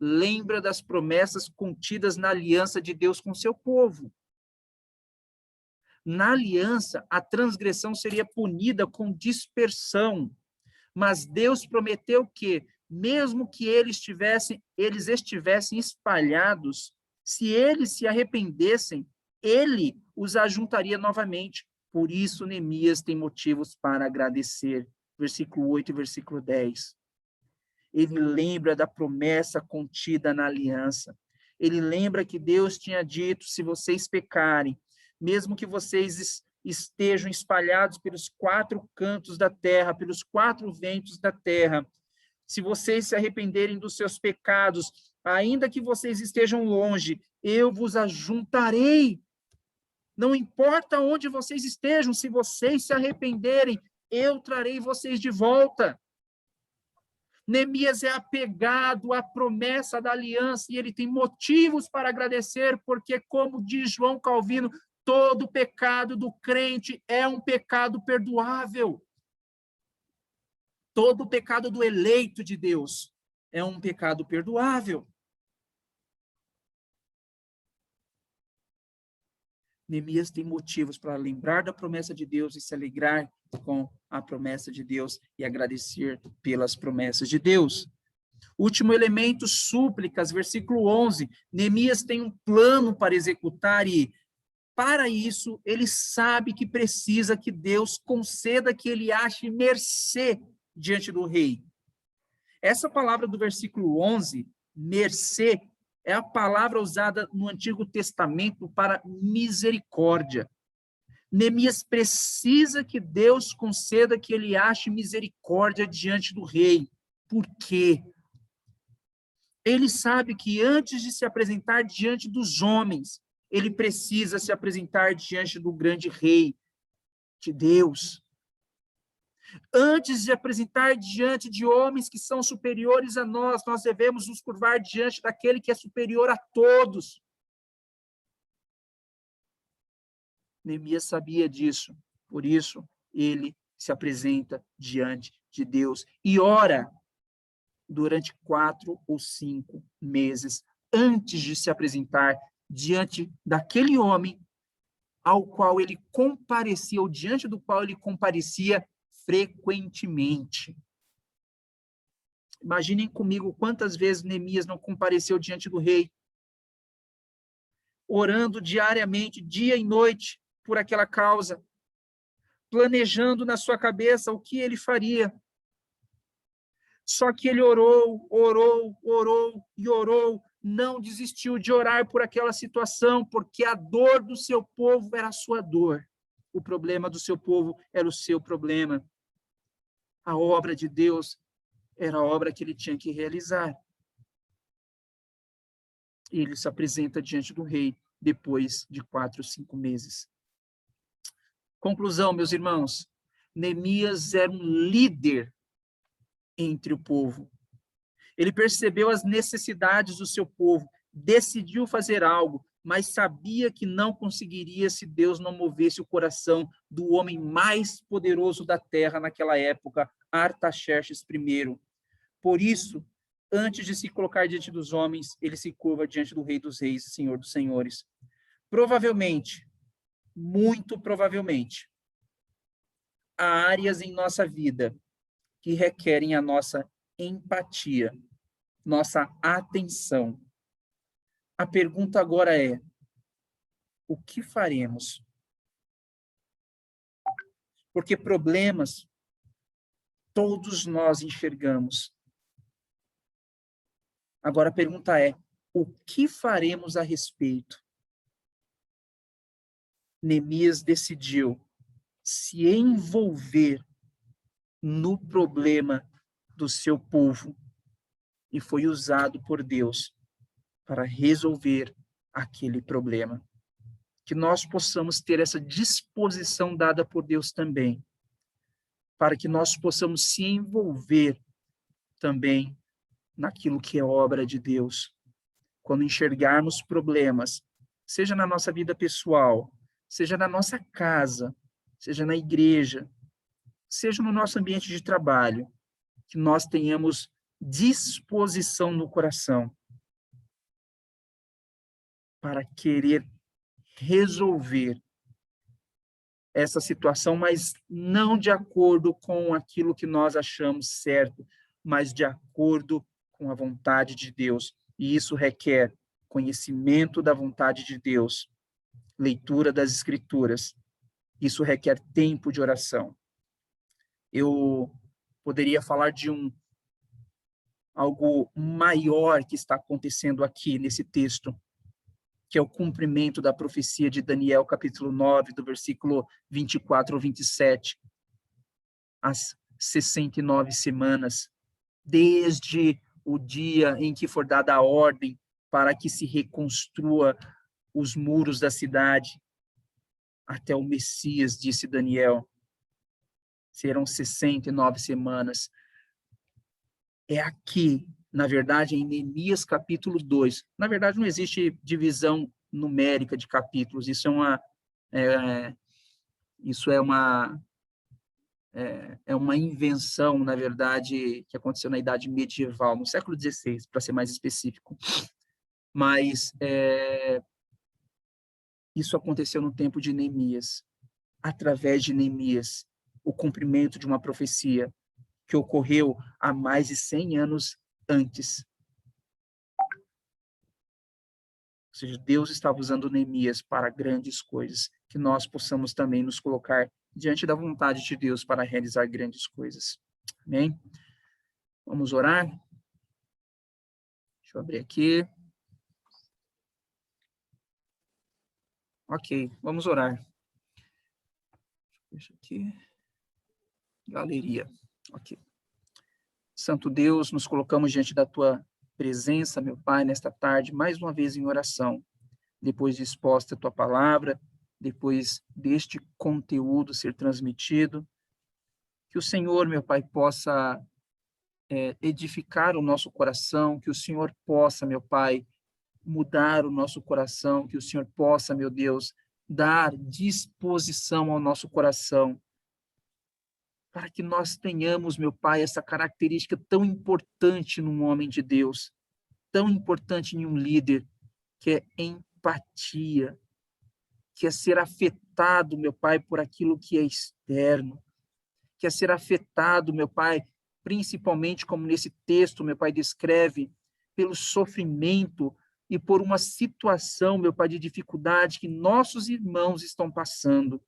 Speaker 3: lembra das promessas contidas na aliança de Deus com seu povo. Na aliança, a transgressão seria punida com dispersão, mas Deus prometeu que, mesmo que eles estivessem espalhados, se eles se arrependessem, ele os ajuntaria novamente. Por isso, Neemias tem motivos para agradecer. Versículo 8 e versículo 10. Ele lembra da promessa contida na aliança. Ele lembra que Deus tinha dito, se vocês pecarem, mesmo que vocês estejam espalhados pelos 4 cantos da terra, pelos 4 ventos da terra, se vocês se arrependerem dos seus pecados, ainda que vocês estejam longe, eu vos ajuntarei. Não importa onde vocês estejam, se vocês se arrependerem, eu trarei vocês de volta. Neemias é apegado à promessa da aliança e ele tem motivos para agradecer, porque, como diz João Calvino, todo pecado do crente é um pecado perdoável. Todo pecado do eleito de Deus é um pecado perdoável. Neemias tem motivos para lembrar da promessa de Deus e se alegrar com a promessa de Deus e agradecer pelas promessas de Deus. Último elemento, súplicas, versículo 11. Neemias tem um plano para executar e, para isso, ele sabe que precisa que Deus conceda que ele ache mercê diante do rei. Essa palavra do versículo 11, mercê, é a palavra usada no Antigo Testamento para misericórdia. Neemias precisa que Deus conceda que ele ache misericórdia diante do rei. Por quê? Ele sabe que antes de se apresentar diante dos homens, ele precisa se apresentar diante do grande rei, de Deus. Antes de apresentar diante de homens que são superiores a nós, nós devemos nos curvar diante daquele que é superior a todos. Neemias sabia disso, por isso ele se apresenta diante de Deus e ora durante 4 ou 5 meses antes de se apresentar diante daquele homem ao qual ele comparecia, ou diante do qual ele comparecia frequentemente. Imaginem comigo quantas vezes Neemias não compareceu diante do rei, orando diariamente, dia e noite, por aquela causa, planejando na sua cabeça o que ele faria. Só que ele orou, não desistiu de orar por aquela situação, porque a dor do seu povo era a sua dor. O problema do seu povo era o seu problema. A obra de Deus era a obra que ele tinha que realizar. E ele se apresenta diante do rei depois de 4 ou 5 meses. Conclusão, meus irmãos, Neemias era um líder entre o povo. Ele percebeu as necessidades do seu povo, decidiu fazer algo, mas sabia que não conseguiria se Deus não movesse o coração do homem mais poderoso da terra naquela época, Artaxerxes I. Por isso, antes de se colocar diante dos homens, ele se curva diante do Rei dos Reis, Senhor dos Senhores. Provavelmente, muito provavelmente, há áreas em nossa vida que requerem a nossa empatia, nossa atenção. A pergunta agora é: o que faremos? Porque problemas todos nós enxergamos. Agora a pergunta é: o que faremos a respeito? Neemias decidiu se envolver no problema do seu povo e foi usado por Deus para resolver aquele problema. Que nós possamos ter essa disposição dada por Deus também, para que nós possamos se envolver também naquilo que é obra de Deus. Quando enxergarmos problemas, seja na nossa vida pessoal, seja na nossa casa, seja na igreja, seja no nosso ambiente de trabalho, que nós tenhamos disposição no coração para querer resolver essa situação, mas não de acordo com aquilo que nós achamos certo, mas de acordo com a vontade de Deus. E isso requer conhecimento da vontade de Deus, leitura das Escrituras. Isso requer tempo de oração. Eu poderia falar de algo maior que está acontecendo aqui nesse texto, que é o cumprimento da profecia de Daniel, capítulo 9, do versículo 24 ao 27. As 69 semanas, desde o dia em que for dada a ordem para que se reconstrua os muros da cidade, até o Messias, disse Daniel. Serão 69 semanas. É aqui, na verdade, em Neemias capítulo 2. Na verdade, não existe divisão numérica de capítulos. Isso é uma invenção, na verdade, que aconteceu na Idade Medieval, no século XVI, para ser mais específico. Mas isso aconteceu no tempo de Neemias, através de Neemias, o cumprimento de uma profecia que ocorreu há mais de 100 anos antes. Ou seja, Deus estava usando Neemias para grandes coisas, que nós possamos também nos colocar diante da vontade de Deus para realizar grandes coisas. Amém? Vamos orar? Deixa eu abrir aqui. Ok, vamos orar. Deixa aqui. Galeria. Ok. Santo Deus, nos colocamos diante da tua presença, meu Pai, nesta tarde, mais uma vez em oração, depois de exposta a tua palavra, depois deste conteúdo ser transmitido, que o Senhor, meu Pai, possa edificar o nosso coração, que o Senhor possa, meu Pai, mudar o nosso coração, que o Senhor possa, meu Deus, dar disposição ao nosso coração, para que nós tenhamos, meu Pai, essa característica tão importante num homem de Deus, tão importante em um líder, que é empatia, que é ser afetado, meu Pai, por aquilo que é externo, que é ser afetado, meu Pai, principalmente como nesse texto, meu Pai, descreve, pelo sofrimento e por uma situação, meu Pai, de dificuldade que nossos irmãos estão passando,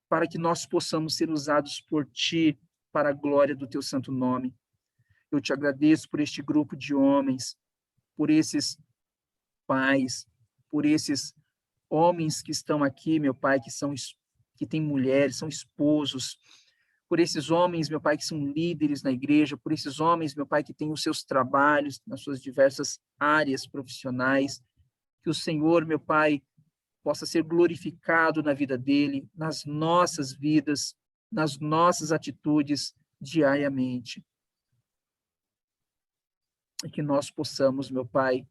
Speaker 3: para que nós possamos ser usados por Ti para a glória do Teu santo nome. Eu te agradeço por este grupo de homens, por esses pais, por esses homens que estão aqui, meu Pai, que têm mulheres, são esposos, por esses homens, meu Pai, que são líderes na igreja, por esses homens, meu Pai, que têm os seus trabalhos nas suas diversas áreas profissionais, que o Senhor, meu Pai, possa ser glorificado na vida dele, nas nossas vidas, nas nossas atitudes diariamente. E que nós possamos, meu Pai,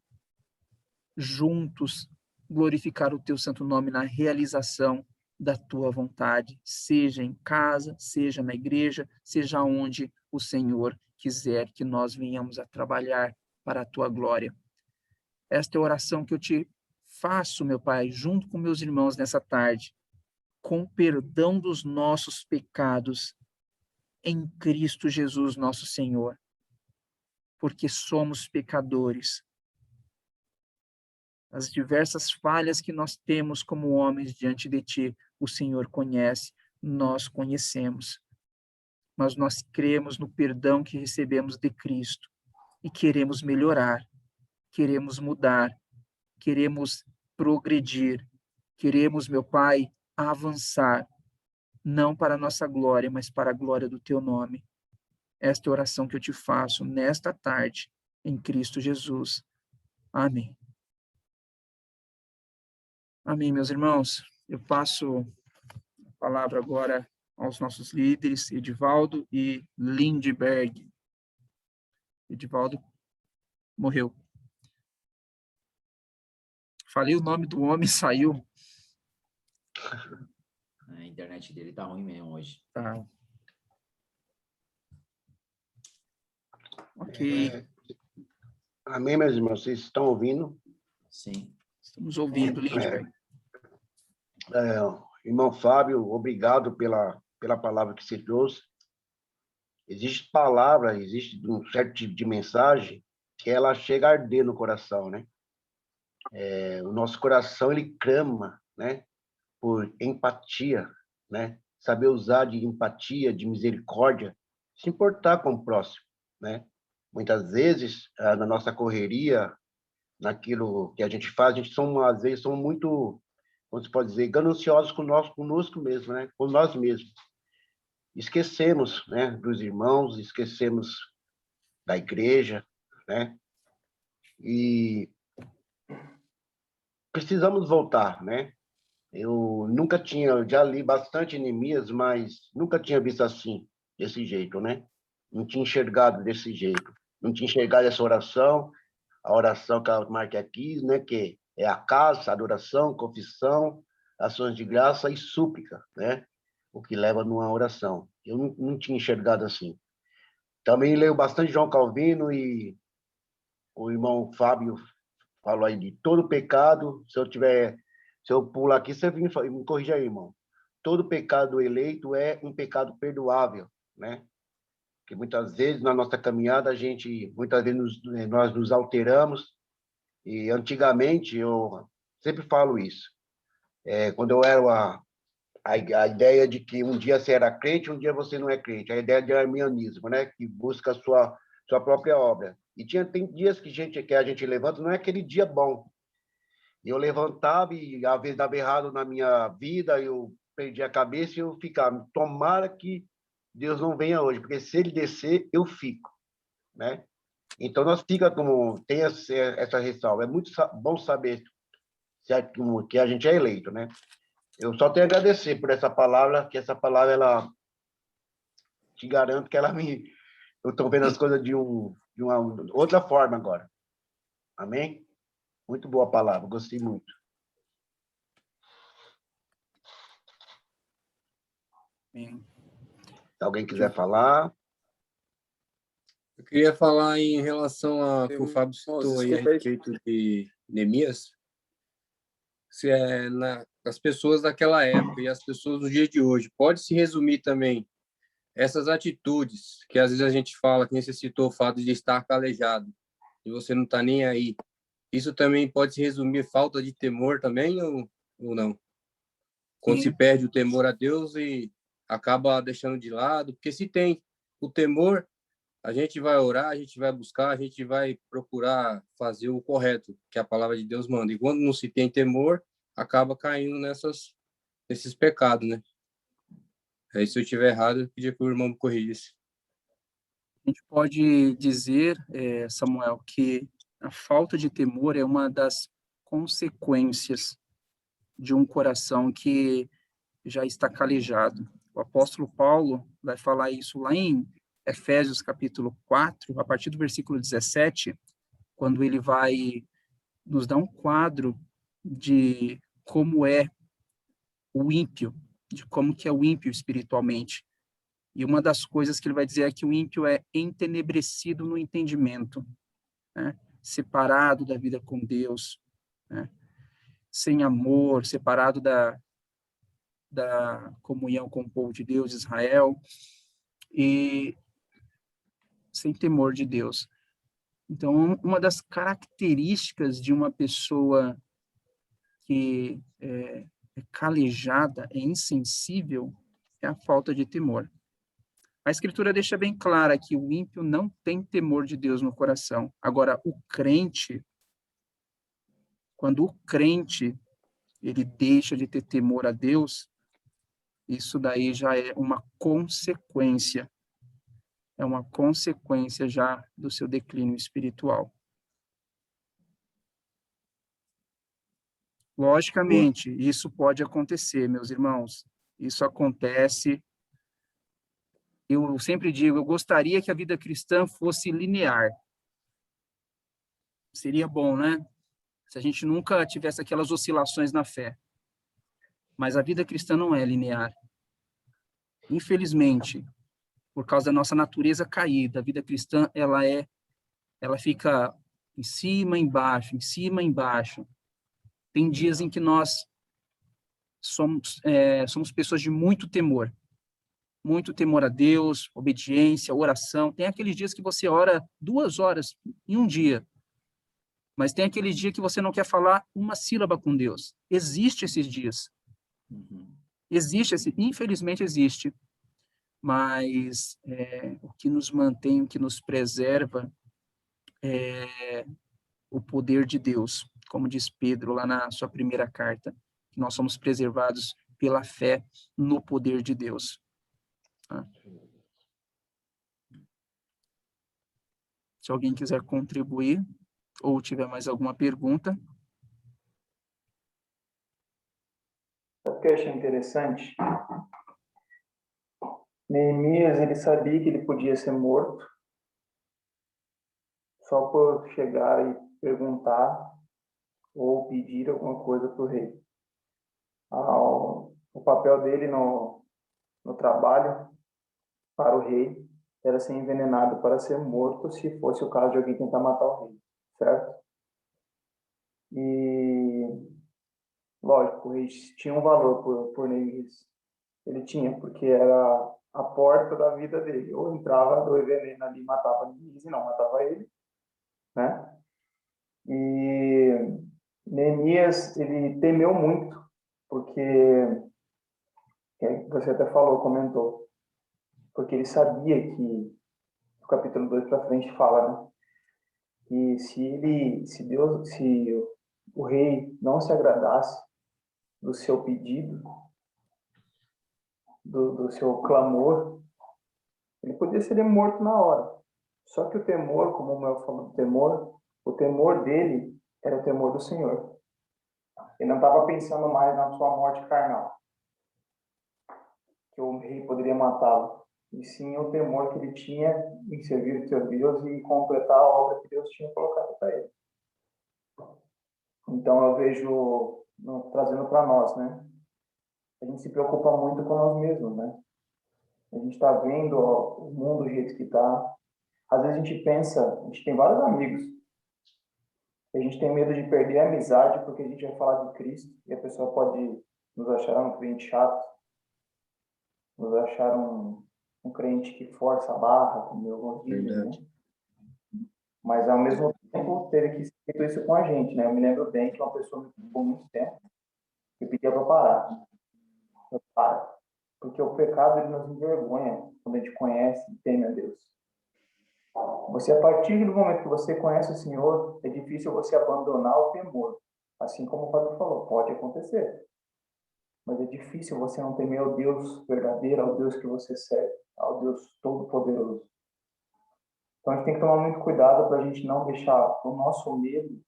Speaker 3: juntos glorificar o teu santo nome na realização da tua vontade, seja em casa, seja na igreja, seja onde o Senhor quiser que nós venhamos a trabalhar para a tua glória. Esta é a oração que eu te faço, meu Pai, junto com meus irmãos nessa tarde, com perdão dos nossos pecados em Cristo Jesus, nosso Senhor, porque somos pecadores. As diversas falhas que nós temos como homens diante de Ti, o Senhor conhece, nós conhecemos. Mas nós cremos no perdão que recebemos de Cristo e queremos melhorar, queremos mudar, queremos progredir, Queremos, meu Pai, avançar, não para a nossa glória, mas para a glória do teu nome. Esta é a oração que eu te faço nesta tarde, em Cristo Jesus. Amém. Amém, meus irmãos. Eu passo a palavra agora aos nossos líderes, Edivaldo e Lindbergh. Edivaldo morreu. Falei o nome do homem, saiu.
Speaker 6: A internet dele tá ruim mesmo hoje.
Speaker 3: Tá. Ok.
Speaker 5: Amém, meus irmãos? Vocês estão ouvindo?
Speaker 6: Sim.
Speaker 3: Estamos ouvindo, Lindbergh.
Speaker 5: Irmão Fábio, obrigado pela palavra que você trouxe. Existe palavra, existe um certo tipo de mensagem que ela chega a arder no coração, né? O nosso coração, ele clama, né? Por empatia, né? Saber usar de empatia, de misericórdia, se importar com o próximo, né? Muitas vezes, na nossa correria, naquilo que a gente faz, às vezes, somos muito, como se pode dizer, gananciosos conosco mesmo, né? Com nós mesmos. Esquecemos, né? Dos irmãos, esquecemos da igreja, né? E precisamos voltar, né? Eu já li bastante Neemias, mas nunca tinha visto assim, desse jeito, né? Não tinha enxergado desse jeito. Não tinha enxergado essa oração, a oração que a marca aqui, né? Que é a casa, adoração, confissão, ações de graça e súplica, né? O que leva numa oração. Eu não tinha enxergado assim. Também leio bastante João Calvino e o irmão Fábio falou aí de todo pecado. Se eu pular aqui, você me corrija aí, irmão. Todo pecado eleito é um pecado perdoável, né? Porque muitas vezes na nossa caminhada muitas vezes nós nos alteramos e antigamente eu sempre falo isso. Quando eu era a ideia de que um dia você era crente, um dia você não é crente, a ideia de arminianismo, né? Que busca a sua própria obra. E tem dias que a gente levanta, não é aquele dia bom. Eu levantava e às vezes dava errado na minha vida, eu perdi a cabeça e eu ficava, tomara que Deus não venha hoje, porque se ele descer, eu fico, né? Então nós tem essa ressalva. É muito bom saber que a gente é eleito, né? Eu só tenho a agradecer por essa palavra, que essa palavra, ela te garanto que eu estou vendo as coisas de uma outra forma agora. Amém? Muito boa palavra, gostei muito.
Speaker 3: Amém.
Speaker 5: Se alguém quiser falar.
Speaker 4: Eu queria falar em relação a que o Fábio citou aí a
Speaker 2: Desculpa aí.
Speaker 4: respeito de Neemias, se as pessoas daquela época e as pessoas do dia de hoje, pode se resumir também essas atitudes que às vezes a gente fala, que necessitou o fato de estar calejado e você não está nem aí. Isso também pode se resumir falta de temor também ou não? Quando se perde o temor a Deus e acaba deixando de lado, porque se tem o temor, a gente vai orar, a gente vai buscar, a gente vai procurar fazer o correto, que a palavra de Deus manda. E quando não se tem temor, acaba caindo nesses pecados, né? Aí, se eu estiver errado, eu pedia que o irmão me corrigisse.
Speaker 3: A gente pode dizer, Samuel, que a falta de temor é uma das consequências de um coração que já está calejado. O apóstolo Paulo vai falar isso lá em Efésios capítulo 4, a partir do versículo 17, quando ele vai nos dar um quadro de como é o ímpio, de como que é o ímpio espiritualmente. E uma das coisas que ele vai dizer é que o ímpio é entenebrecido no entendimento, né? Separado da vida com Deus, né? Sem amor, separado da comunhão com o povo de Deus, Israel, e sem temor de Deus. Então, uma das características de uma pessoa que é calejada, é insensível, é a falta de temor. A Escritura deixa bem clara que o ímpio não tem temor de Deus no coração. Agora, o crente, quando o crente ele deixa de ter temor a Deus, isso daí já é uma consequência. É uma consequência já do seu declínio espiritual. Logicamente, isso pode acontecer, meus irmãos. Isso acontece. Eu sempre digo, eu gostaria que a vida cristã fosse linear. Seria bom, né? Se a gente nunca tivesse aquelas oscilações na fé. Mas a vida cristã não é linear. Infelizmente, por causa da nossa natureza caída, a vida cristã, ela fica em cima, embaixo, em cima, embaixo. Tem dias em que nós somos pessoas de muito temor a Deus, obediência, oração. Tem aqueles dias que você ora 2 horas em um dia, mas tem aquele dia que você não quer falar uma sílaba com Deus. Existe esses dias. Infelizmente existe. Mas o que nos mantém, o que nos preserva é o poder de Deus. Como diz Pedro lá na sua primeira carta, que nós somos preservados pela fé no poder de Deus. Tá? Se alguém quiser contribuir ou tiver mais alguma pergunta.
Speaker 7: O que eu achei interessante, Neemias, ele sabia que ele podia ser morto só por chegar e perguntar ou pedir alguma coisa para o rei. O papel dele no trabalho para o rei era ser envenenado para ser morto se fosse o caso de alguém tentar matar o rei, certo? E, lógico, o rei tinha um valor por Neemias. Ele tinha, porque era a porta da vida dele. Ou entrava do veneno ali e matava Neemias, e não matava ele, né? E Neemias, ele temeu muito, porque você até falou, comentou, porque ele sabia que, no capítulo 2 para frente fala, né, que se o rei não se agradasse do seu pedido, do seu clamor, ele podia ser morto na hora. Só que o temor, como o Mel falou do temor, o temor dele era o temor do Senhor. Ele não estava pensando mais na sua morte carnal, que o rei poderia matá-lo, e sim o temor que ele tinha em servir o seu Deus e completar a obra que Deus tinha colocado para ele. Então eu vejo, trazendo para nós, né? A gente se preocupa muito com nós mesmos, né? A gente está vendo o mundo do jeito que está. Às vezes a gente pensa, a gente tem vários amigos, e a gente tem medo de perder a amizade porque a gente vai falar de Cristo e a pessoa pode nos achar um crente chato, nos achar um crente que força a barra, como alguns dizem, né? Mas ao mesmo tempo teve que ser isso com a gente, né? Eu me lembro bem que uma pessoa me ficou muito tempo e pedia para parar. Eu paro. Porque o pecado ele nos envergonha quando a gente conhece e teme a Deus. Você, a partir do momento que você conhece o Senhor, é difícil você abandonar o temor. Assim como o Padre falou, pode acontecer. Mas é difícil você não temer ao Deus verdadeiro, ao Deus que você serve, ao Deus Todo-Poderoso. Então a gente tem que tomar muito cuidado para a gente não deixar o nosso medo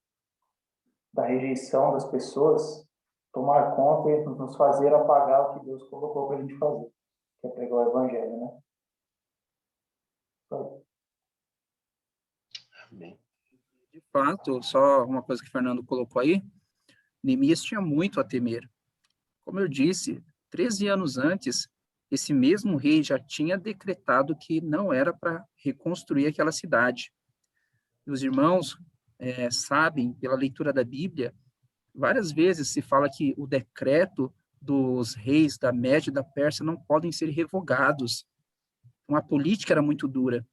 Speaker 7: da rejeição das pessoas tomar conta e nos fazer apagar o que Deus colocou para a gente fazer, que é pregar o Evangelho, né?
Speaker 5: Amém.
Speaker 3: De fato, só uma coisa que o Fernando colocou aí, Neemias tinha muito a temer. Como eu disse, 13 anos antes, esse mesmo rei já tinha decretado que não era para reconstruir aquela cidade. E os irmãos sabem, pela leitura da Bíblia, várias vezes se fala que o decreto dos reis da Média e da Pérsia não podem ser revogados. Então, a política era muito dura.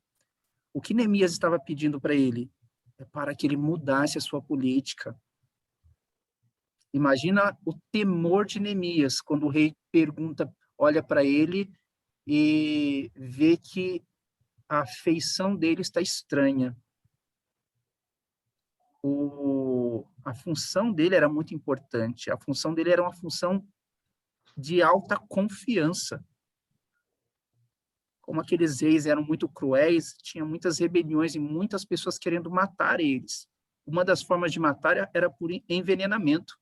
Speaker 3: O que Neemias estava pedindo para ele? É para que ele mudasse a sua política. Imagina o temor de Neemias, quando o rei pergunta, olha para ele e vê que a feição dele está estranha. a função dele era muito importante. A função dele era uma função de alta confiança. Como aqueles reis eram muito cruéis, tinha muitas rebeliões e muitas pessoas querendo matar eles. Uma das formas de matar era por envenenamento.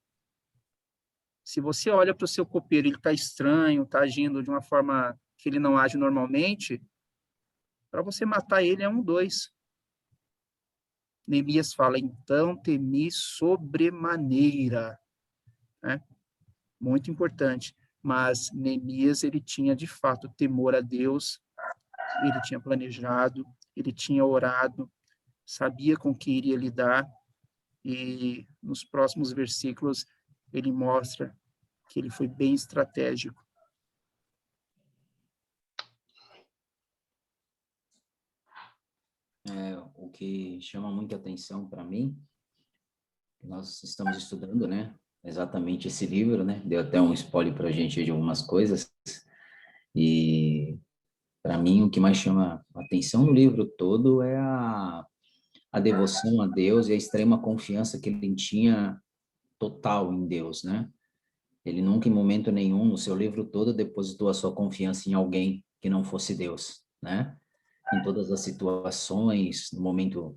Speaker 3: Se você olha para o seu copeiro, ele está estranho, está agindo de uma forma que ele não age normalmente, para você matar ele é 2. Neemias fala, então temi sobremaneira. Né? Muito importante. Mas Neemias, ele tinha de fato temor a Deus, ele tinha planejado, ele tinha orado, sabia com que iria lidar, e nos próximos versículos ele mostra que ele foi bem estratégico.
Speaker 6: O que chama muita atenção para mim, nós estamos estudando, né, exatamente esse livro, né, deu até um spoiler para a gente de algumas coisas, e para mim o que mais chama atenção no livro todo é a devoção a Deus e a extrema confiança que ele tinha total em Deus, né? Ele nunca, em momento nenhum, no seu livro todo, depositou a sua confiança em alguém que não fosse Deus, né? Em todas as situações, no momento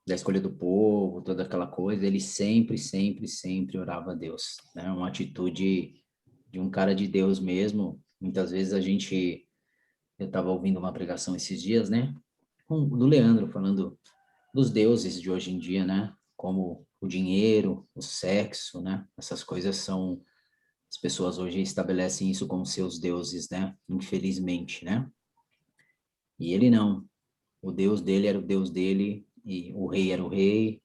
Speaker 6: da escolha do povo, toda aquela coisa, ele sempre, sempre, sempre orava a Deus, né? Uma atitude de um cara de Deus mesmo. Muitas vezes eu estava ouvindo uma pregação esses dias, né? Do Leandro, falando dos deuses de hoje em dia, né? Como o dinheiro, o sexo, né? Essas coisas são... As pessoas hoje estabelecem isso como seus deuses, né? Infelizmente, né? E ele não. O Deus dele era o Deus dele, e o rei era o rei,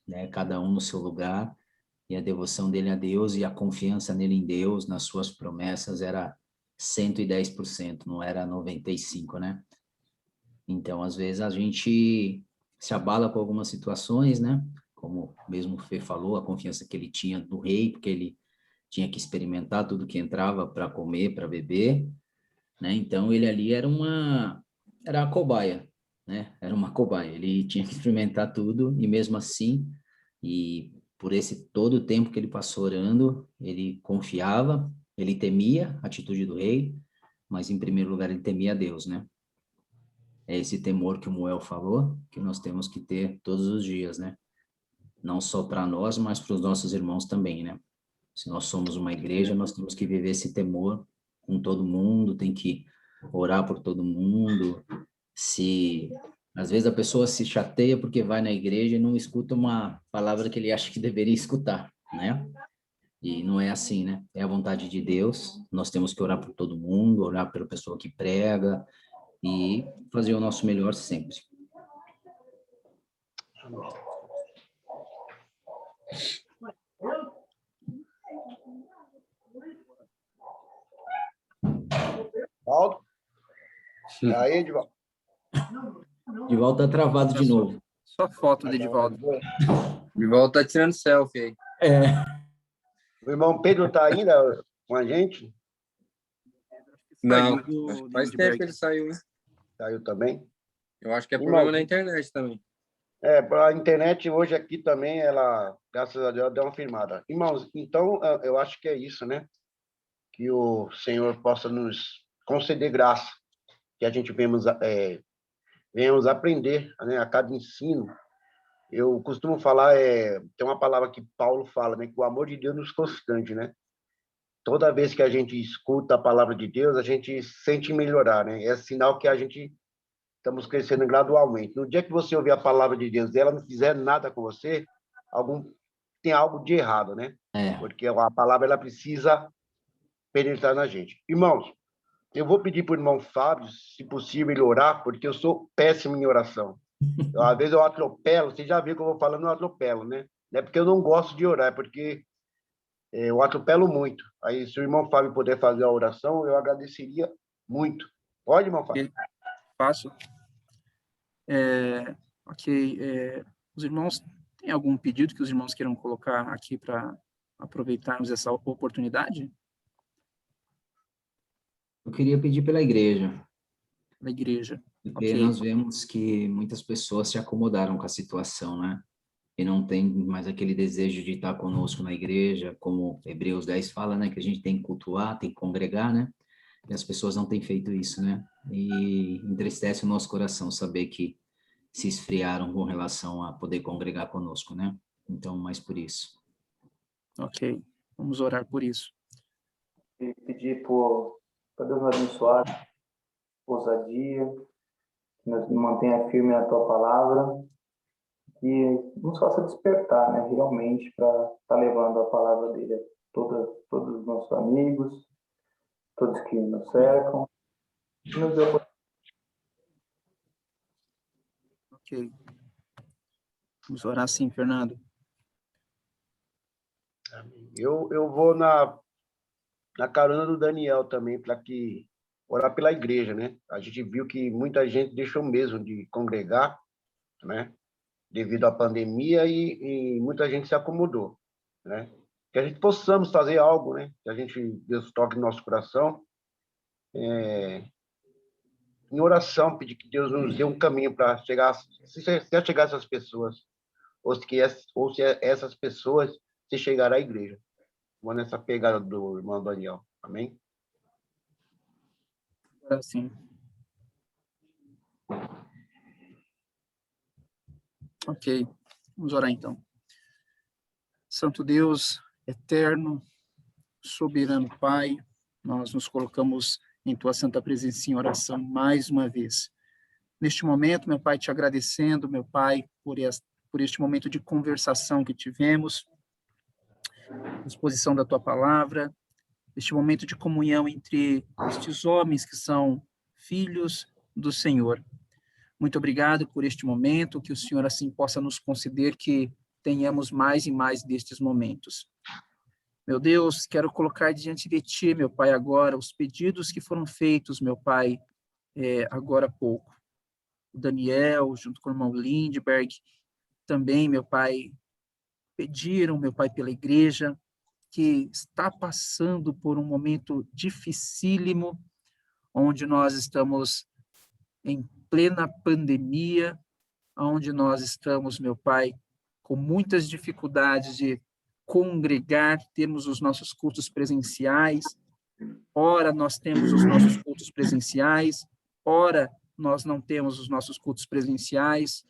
Speaker 6: né? Cada um no seu lugar. E a devoção dele a Deus e a confiança nele em Deus, nas suas promessas, era 110%, não era 95%, né? Então, às vezes, a gente se abala com algumas situações, né? Como mesmo o Fê falou, a confiança que ele tinha no rei, porque ele tinha que experimentar tudo que entrava para comer, para beber, né? Então, ele ali era a cobaia, né? Era uma cobaia. Ele tinha que experimentar tudo e mesmo assim, e por esse todo o tempo que ele passou orando, ele confiava, ele temia a atitude do rei, mas em primeiro lugar ele temia a Deus, né? É esse temor que o Moel falou, que nós temos que ter todos os dias, né? Não só para nós, mas para os nossos irmãos também, né? Se nós somos uma igreja, nós temos que viver esse temor com todo mundo, tem que orar por todo mundo. Às vezes a pessoa se chateia porque vai na igreja e não escuta uma palavra que ele acha que deveria escutar, né? E não é assim, né? É a vontade de Deus. Nós temos que orar por todo mundo, orar pela pessoa que prega e fazer o nosso melhor sempre.
Speaker 5: Aldo? Aí, Edivaldo.
Speaker 6: De volta travado de novo.
Speaker 3: Só foto do Edivaldo.
Speaker 4: De volta tá tirando selfie aí.
Speaker 5: O irmão Pedro está ainda com a gente?
Speaker 4: Não,
Speaker 3: Do
Speaker 4: faz tempo que ele saiu, né?
Speaker 5: Saiu também?
Speaker 4: Eu acho que é
Speaker 5: Irmão,
Speaker 4: problema na internet também.
Speaker 5: A internet hoje aqui também, ela, graças a Deus, deu uma firmada. Irmãos, então, eu acho que é isso, né? Que o Senhor possa nos conceder graça, que a gente venhamos aprender, né, a cada ensino. Eu costumo falar, tem uma palavra que Paulo fala, né, que o amor de Deus nos constrange, né? Toda vez que a gente escuta a palavra de Deus, a gente sente melhorar, né? É sinal que a gente estamos crescendo gradualmente. No dia que você ouvir a palavra de Deus e ela não fizer nada com você, tem algo de errado, né? Porque a palavra ela precisa penetrar na gente. Irmãos, eu vou pedir para o irmão Fábio, se possível, ele orar, porque eu sou péssimo em oração. Às vezes eu atropelo, você já viu que eu vou falando, eu atropelo, né? Não é porque eu não gosto de orar, é porque eu atropelo muito. Aí, se o irmão Fábio puder fazer a oração, eu agradeceria muito. Pode, irmão Fábio?
Speaker 3: Faço. Ok. Os irmãos, tem algum pedido que os irmãos queiram colocar aqui para aproveitarmos essa oportunidade?
Speaker 6: Eu queria pedir pela igreja,
Speaker 3: Da igreja.
Speaker 6: porque nós vemos que muitas pessoas se acomodaram com a situação, né? e não tem mais aquele desejo de estar conosco na igreja, como Hebreus 10 fala, né, que a gente tem que cultuar, tem que congregar, né, e as pessoas não têm feito isso, né, e entristece o nosso coração saber que se esfriaram com relação a poder congregar conosco, né, então, mais por isso.
Speaker 3: Ok, vamos orar por isso.
Speaker 7: E pedir para Deus nos abençoar, ousadia, que nos mantenha firme na tua palavra, que nos faça despertar, né, realmente, para estar levando a palavra dele a todos os nossos amigos, todos que nos cercam. E nos dê
Speaker 3: Ok. Vamos orar sim, Fernando.
Speaker 5: Eu vou na carona do Daniel também, para que orar pela igreja, né? A gente viu que muita gente deixou mesmo de congregar, né? Devido à pandemia e muita gente se acomodou, né? Que a gente possamos fazer algo, né? Que a gente, Deus toque no nosso coração, em oração, pedir que Deus nos dê um caminho para chegar, se chegar essas pessoas, ou se essas pessoas se chegar à igreja. Vou nessa pegada do irmão Daniel. Amém?
Speaker 3: Orar sim. Ok, vamos orar então. Santo Deus, eterno, soberano Pai, nós nos colocamos em tua santa presença em oração mais uma vez. Neste momento, meu Pai, te agradecendo, meu Pai, por este momento de conversação que tivemos, exposição da tua palavra, este momento de comunhão entre estes homens que são filhos do Senhor. Muito obrigado por este momento, que o Senhor assim possa nos conceder que tenhamos mais e mais destes momentos. Meu Deus, quero colocar diante de Ti, meu Pai, agora, os pedidos que foram feitos, meu Pai, agora há pouco. O Daniel, junto com o irmão Lindbergh, também, meu Pai, pediram, meu Pai, pela igreja, que está passando por um momento dificílimo, onde nós estamos em plena pandemia, onde nós estamos, meu Pai, com muitas dificuldades de congregar, temos os nossos cultos presenciais, ora nós temos os nossos cultos presenciais, ora nós não temos os nossos cultos presenciais.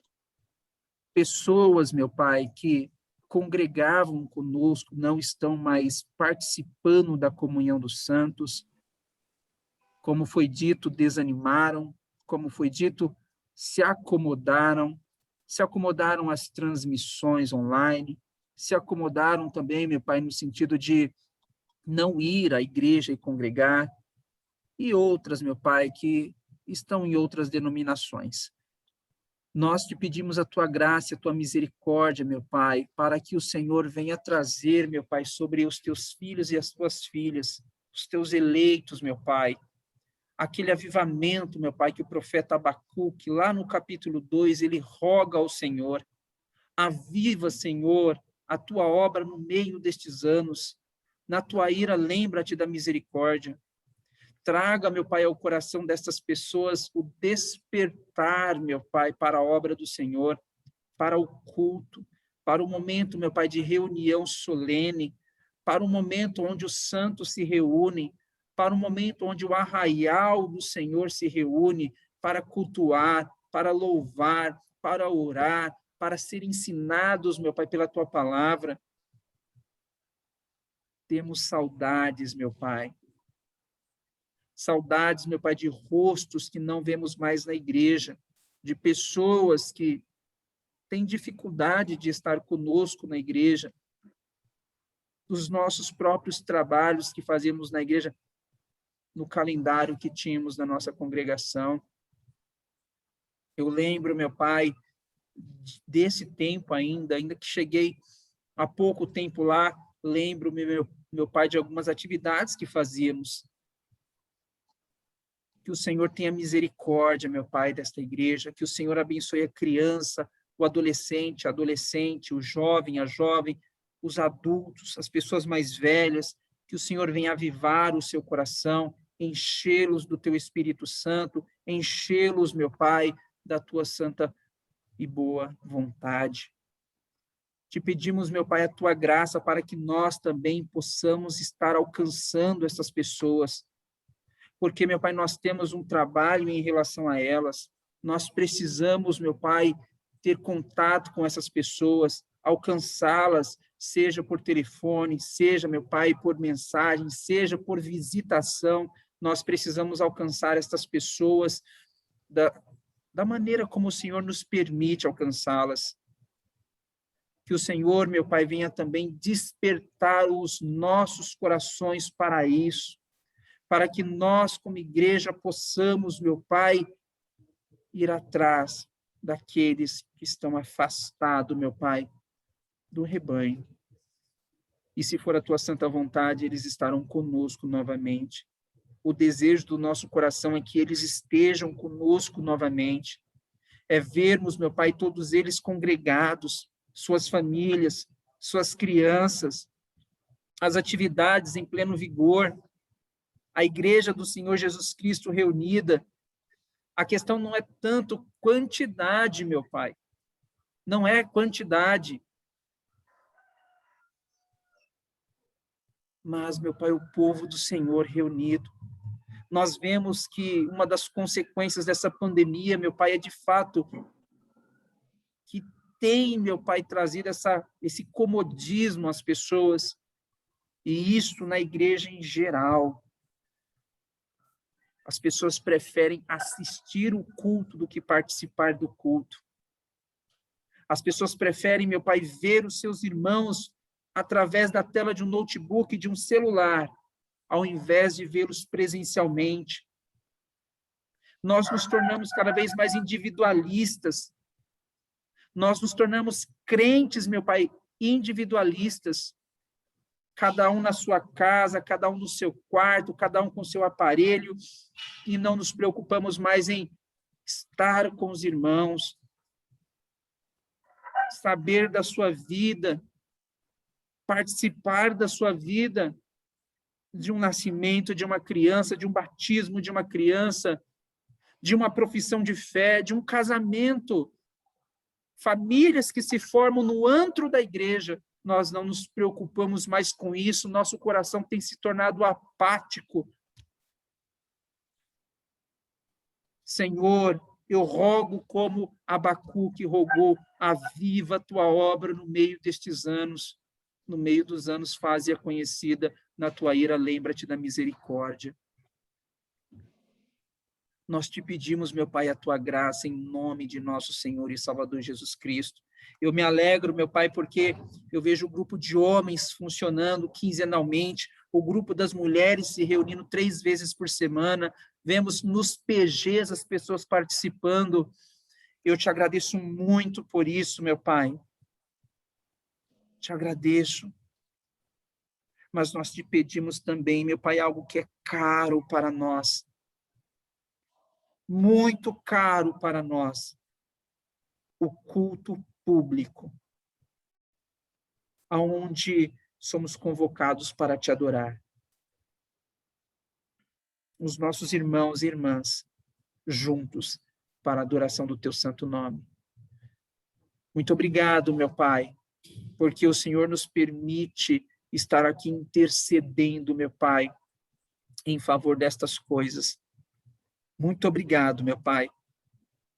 Speaker 3: Pessoas, meu Pai, que congregavam conosco, não estão mais participando da comunhão dos santos, como foi dito, desanimaram, como foi dito, se acomodaram às transmissões online, se acomodaram também, meu Pai, no sentido de não ir à igreja e congregar, e outras, meu Pai, que estão em outras denominações. Nós te pedimos a tua graça, a tua misericórdia, meu Pai, para que o Senhor venha trazer, meu Pai, sobre os teus filhos e as tuas filhas, os teus eleitos, meu Pai, aquele avivamento, meu Pai, que o profeta Abacuque, lá no capítulo 2, ele roga ao Senhor: aviva, Senhor, a tua obra no meio destes anos, na tua ira lembra-te da misericórdia. Traga, meu Pai, ao coração destas pessoas o despertar, meu Pai, para a obra do Senhor, para o culto, para o momento, meu Pai, de reunião solene, para o momento onde os santos se reúnem, para o momento onde o arraial do Senhor se reúne para cultuar, para louvar, para orar, para ser ensinados, meu Pai, pela tua palavra. Temos saudades, meu Pai. Saudades, meu Pai, de rostos que não vemos mais na igreja, de pessoas que têm dificuldade de estar conosco na igreja, dos nossos próprios trabalhos que fazemos na igreja, no calendário que tínhamos na nossa congregação. Eu lembro, meu Pai, desse tempo ainda que cheguei há pouco tempo lá, lembro, meu Pai, de algumas atividades que fazíamos. Que o Senhor tenha misericórdia, meu Pai, desta igreja, que o Senhor abençoe a criança, o adolescente, o jovem, a jovem, os adultos, as pessoas mais velhas, que o Senhor venha avivar o seu coração, enchê-los do teu Espírito Santo, enchê-los, meu Pai, da tua santa e boa vontade. Te pedimos, meu Pai, a tua graça para que nós também possamos estar alcançando essas pessoas. Porque, meu Pai, nós temos um trabalho em relação a elas. Nós precisamos, meu Pai, ter contato com essas pessoas, alcançá-las, seja por telefone, seja, meu Pai, por mensagem, seja por visitação. Nós precisamos alcançar estas pessoas da maneira como o Senhor nos permite alcançá-las. Que o Senhor, meu Pai, venha também despertar os nossos corações para isso, para que nós, como igreja, possamos, meu Pai, ir atrás daqueles que estão afastados, meu Pai, do rebanho. E se for a tua santa vontade, eles estarão conosco novamente. O desejo do nosso coração é que eles estejam conosco novamente. É vermos, meu Pai, todos eles congregados, suas famílias, suas crianças, as atividades em pleno vigor, a igreja do Senhor Jesus Cristo reunida. A questão não é tanto quantidade, meu Pai. Não é quantidade. Mas, meu Pai, o povo do Senhor reunido. Nós vemos que uma das consequências dessa pandemia, meu Pai, é de fato que tem, meu Pai, trazido esse comodismo às pessoas, e isso na igreja em geral. As pessoas preferem assistir o culto do que participar do culto. As pessoas preferem, meu Pai, ver os seus irmãos através da tela de um notebook, de um celular, ao invés de vê-los presencialmente. Nós nos tornamos cada vez mais individualistas. Nós nos tornamos crentes, meu Pai, individualistas. Cada um na sua casa, cada um no seu quarto, cada um com seu aparelho, e não nos preocupamos mais em estar com os irmãos, saber da sua vida, participar da sua vida, de um nascimento de uma criança, de um batismo de uma criança, de uma profissão de fé, de um casamento, famílias que se formam no antro da igreja. Nós não nos preocupamos mais com isso, nosso coração tem se tornado apático. Senhor, eu rogo como Abacuque rogou, aviva a tua obra no meio destes anos, no meio dos anos faze-a conhecida, na tua ira lembra-te da misericórdia. Nós te pedimos, meu Pai, a tua graça em nome de nosso Senhor e Salvador Jesus Cristo. Eu me alegro, meu Pai, porque eu vejo o grupo de homens funcionando quinzenalmente, o grupo das mulheres se reunindo 3 vezes por semana, vemos nos PGs as pessoas participando. Eu te agradeço muito por isso, meu Pai. Te agradeço. Mas nós te pedimos também, meu Pai, algo que é caro para nós. Muito caro para nós. O culto público, aonde somos convocados para te adorar. Os nossos irmãos e irmãs juntos para a adoração do teu santo nome. Muito obrigado, meu Pai, porque o Senhor nos permite estar aqui intercedendo, meu Pai, em favor destas coisas. Muito obrigado, meu Pai,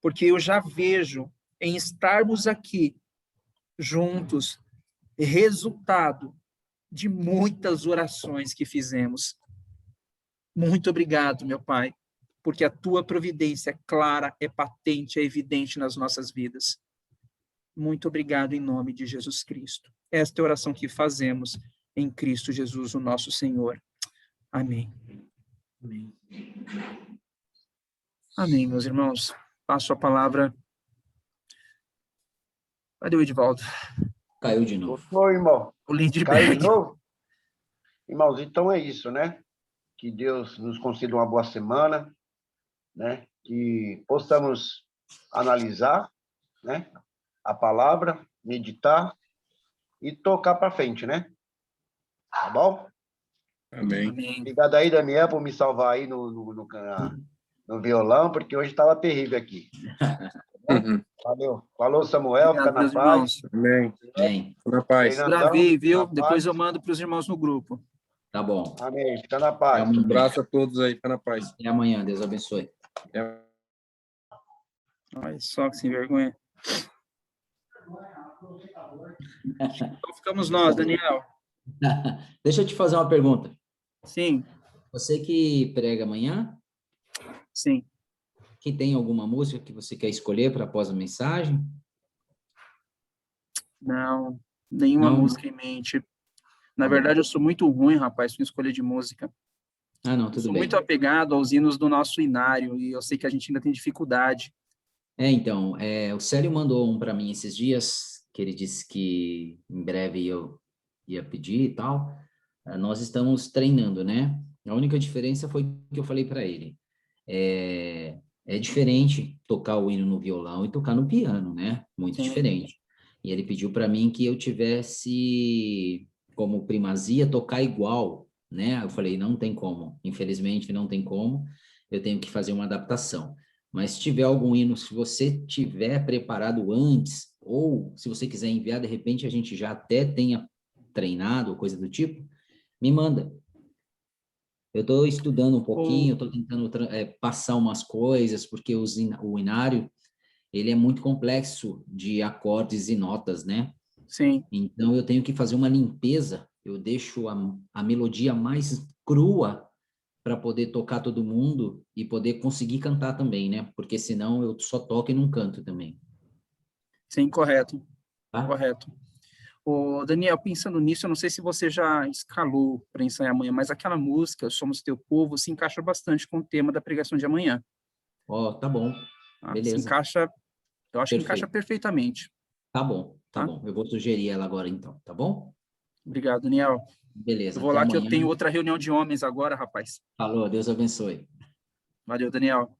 Speaker 3: porque eu já vejo em estarmos aqui juntos resultado de muitas orações que fizemos. Muito obrigado, meu Pai, porque a tua providência é clara, é patente, é evidente nas nossas vidas. Muito obrigado em nome de Jesus Cristo. Esta é a oração que fazemos em Cristo Jesus, o nosso Senhor. Amém.
Speaker 1: Amém.
Speaker 3: Amém, meus irmãos. Passo a palavra. Cadê o Edivaldo?
Speaker 6: Caiu de novo.
Speaker 5: Foi, irmão.
Speaker 3: O Lindbergh.
Speaker 5: Caiu de novo? Irmãos, então é isso, né? Que Deus nos conceda uma boa semana, né? Que possamos analisar, né? A palavra, meditar e tocar para frente, né? Tá bom?
Speaker 4: Amém.
Speaker 3: Amém.
Speaker 5: Obrigado aí, Daniel, por me salvar aí no violão, porque hoje estava terrível aqui.
Speaker 4: Uhum.
Speaker 5: Valeu. Falou, Samuel. Fica
Speaker 3: Obrigado,
Speaker 5: na
Speaker 3: meus
Speaker 5: paz.
Speaker 3: irmãos.
Speaker 4: Amém.
Speaker 6: Bem,
Speaker 4: Fica na paz.
Speaker 5: Treinadão,
Speaker 3: Gravei, viu?
Speaker 5: na paz.
Speaker 3: Depois eu mando para os irmãos no grupo.
Speaker 6: tá bom.
Speaker 5: Amém. Fica na
Speaker 6: Até
Speaker 5: paz.
Speaker 4: Um
Speaker 6: amanhã.
Speaker 4: abraço a todos aí. Fica na paz.
Speaker 6: Até amanhã. Deus abençoe.
Speaker 3: Olha só que sem vergonha. Então ficamos nós, Daniel.
Speaker 6: Deixa eu te fazer uma pergunta.
Speaker 3: Sim,
Speaker 6: Você que prega amanhã,
Speaker 3: sim.
Speaker 6: que tem alguma música que você quer escolher para após a mensagem?
Speaker 3: Não, nenhuma
Speaker 6: Não?
Speaker 3: música em mente. Na
Speaker 6: Tá bom.
Speaker 3: verdade, eu sou muito ruim, rapaz, com escolha de música.
Speaker 6: Ah, não,
Speaker 3: Eu
Speaker 6: tudo
Speaker 3: sou
Speaker 6: bem.
Speaker 3: muito apegado aos hinos do nosso inário e eu sei que a gente ainda tem dificuldade.
Speaker 6: Então, o Célio mandou um para mim esses dias, que ele disse que em breve eu ia pedir e tal. Nós estamos treinando, né? A única diferença foi que eu falei para ele. É diferente tocar o hino no violão e tocar no piano, né? Muito
Speaker 3: Sim.
Speaker 6: diferente. E ele pediu para mim que eu tivesse como primazia tocar igual, né? Eu falei, não tem como. Infelizmente, não tem como. Eu tenho que fazer uma adaptação. Mas se tiver algum hino, se você tiver preparado antes, ou se você quiser enviar, de repente a gente já até tenha treinado, coisa do tipo, me manda. Eu estou estudando um pouquinho, estou tentando passar umas coisas, porque o inário, ele é muito complexo de acordes e notas, né?
Speaker 3: Sim,
Speaker 6: Então, eu tenho que fazer uma limpeza, eu deixo a melodia mais crua para poder tocar todo mundo e poder conseguir cantar também, né? Porque senão eu só toco e não canto também,
Speaker 3: sim, correto,
Speaker 6: tá?
Speaker 3: correto. Ô, Daniel, pensando nisso, eu não sei se você já escalou para ensaiar amanhã, mas aquela música, Somos Teu Povo, se encaixa bastante com o tema da pregação de amanhã.
Speaker 6: Ó, tá bom,
Speaker 3: Tá? Se
Speaker 6: beleza,
Speaker 3: encaixa, eu acho que encaixa
Speaker 6: perfeito.
Speaker 3: perfeitamente.
Speaker 6: Tá
Speaker 3: Tá?
Speaker 6: bom. Eu vou sugerir ela agora então, tá bom?
Speaker 3: Obrigado, Daniel. Eu
Speaker 6: Beleza,
Speaker 3: vou
Speaker 6: até
Speaker 3: lá que eu
Speaker 6: amanhã.
Speaker 3: tenho outra reunião de homens agora, rapaz.
Speaker 6: Falou, Deus abençoe.
Speaker 3: Valeu, Daniel.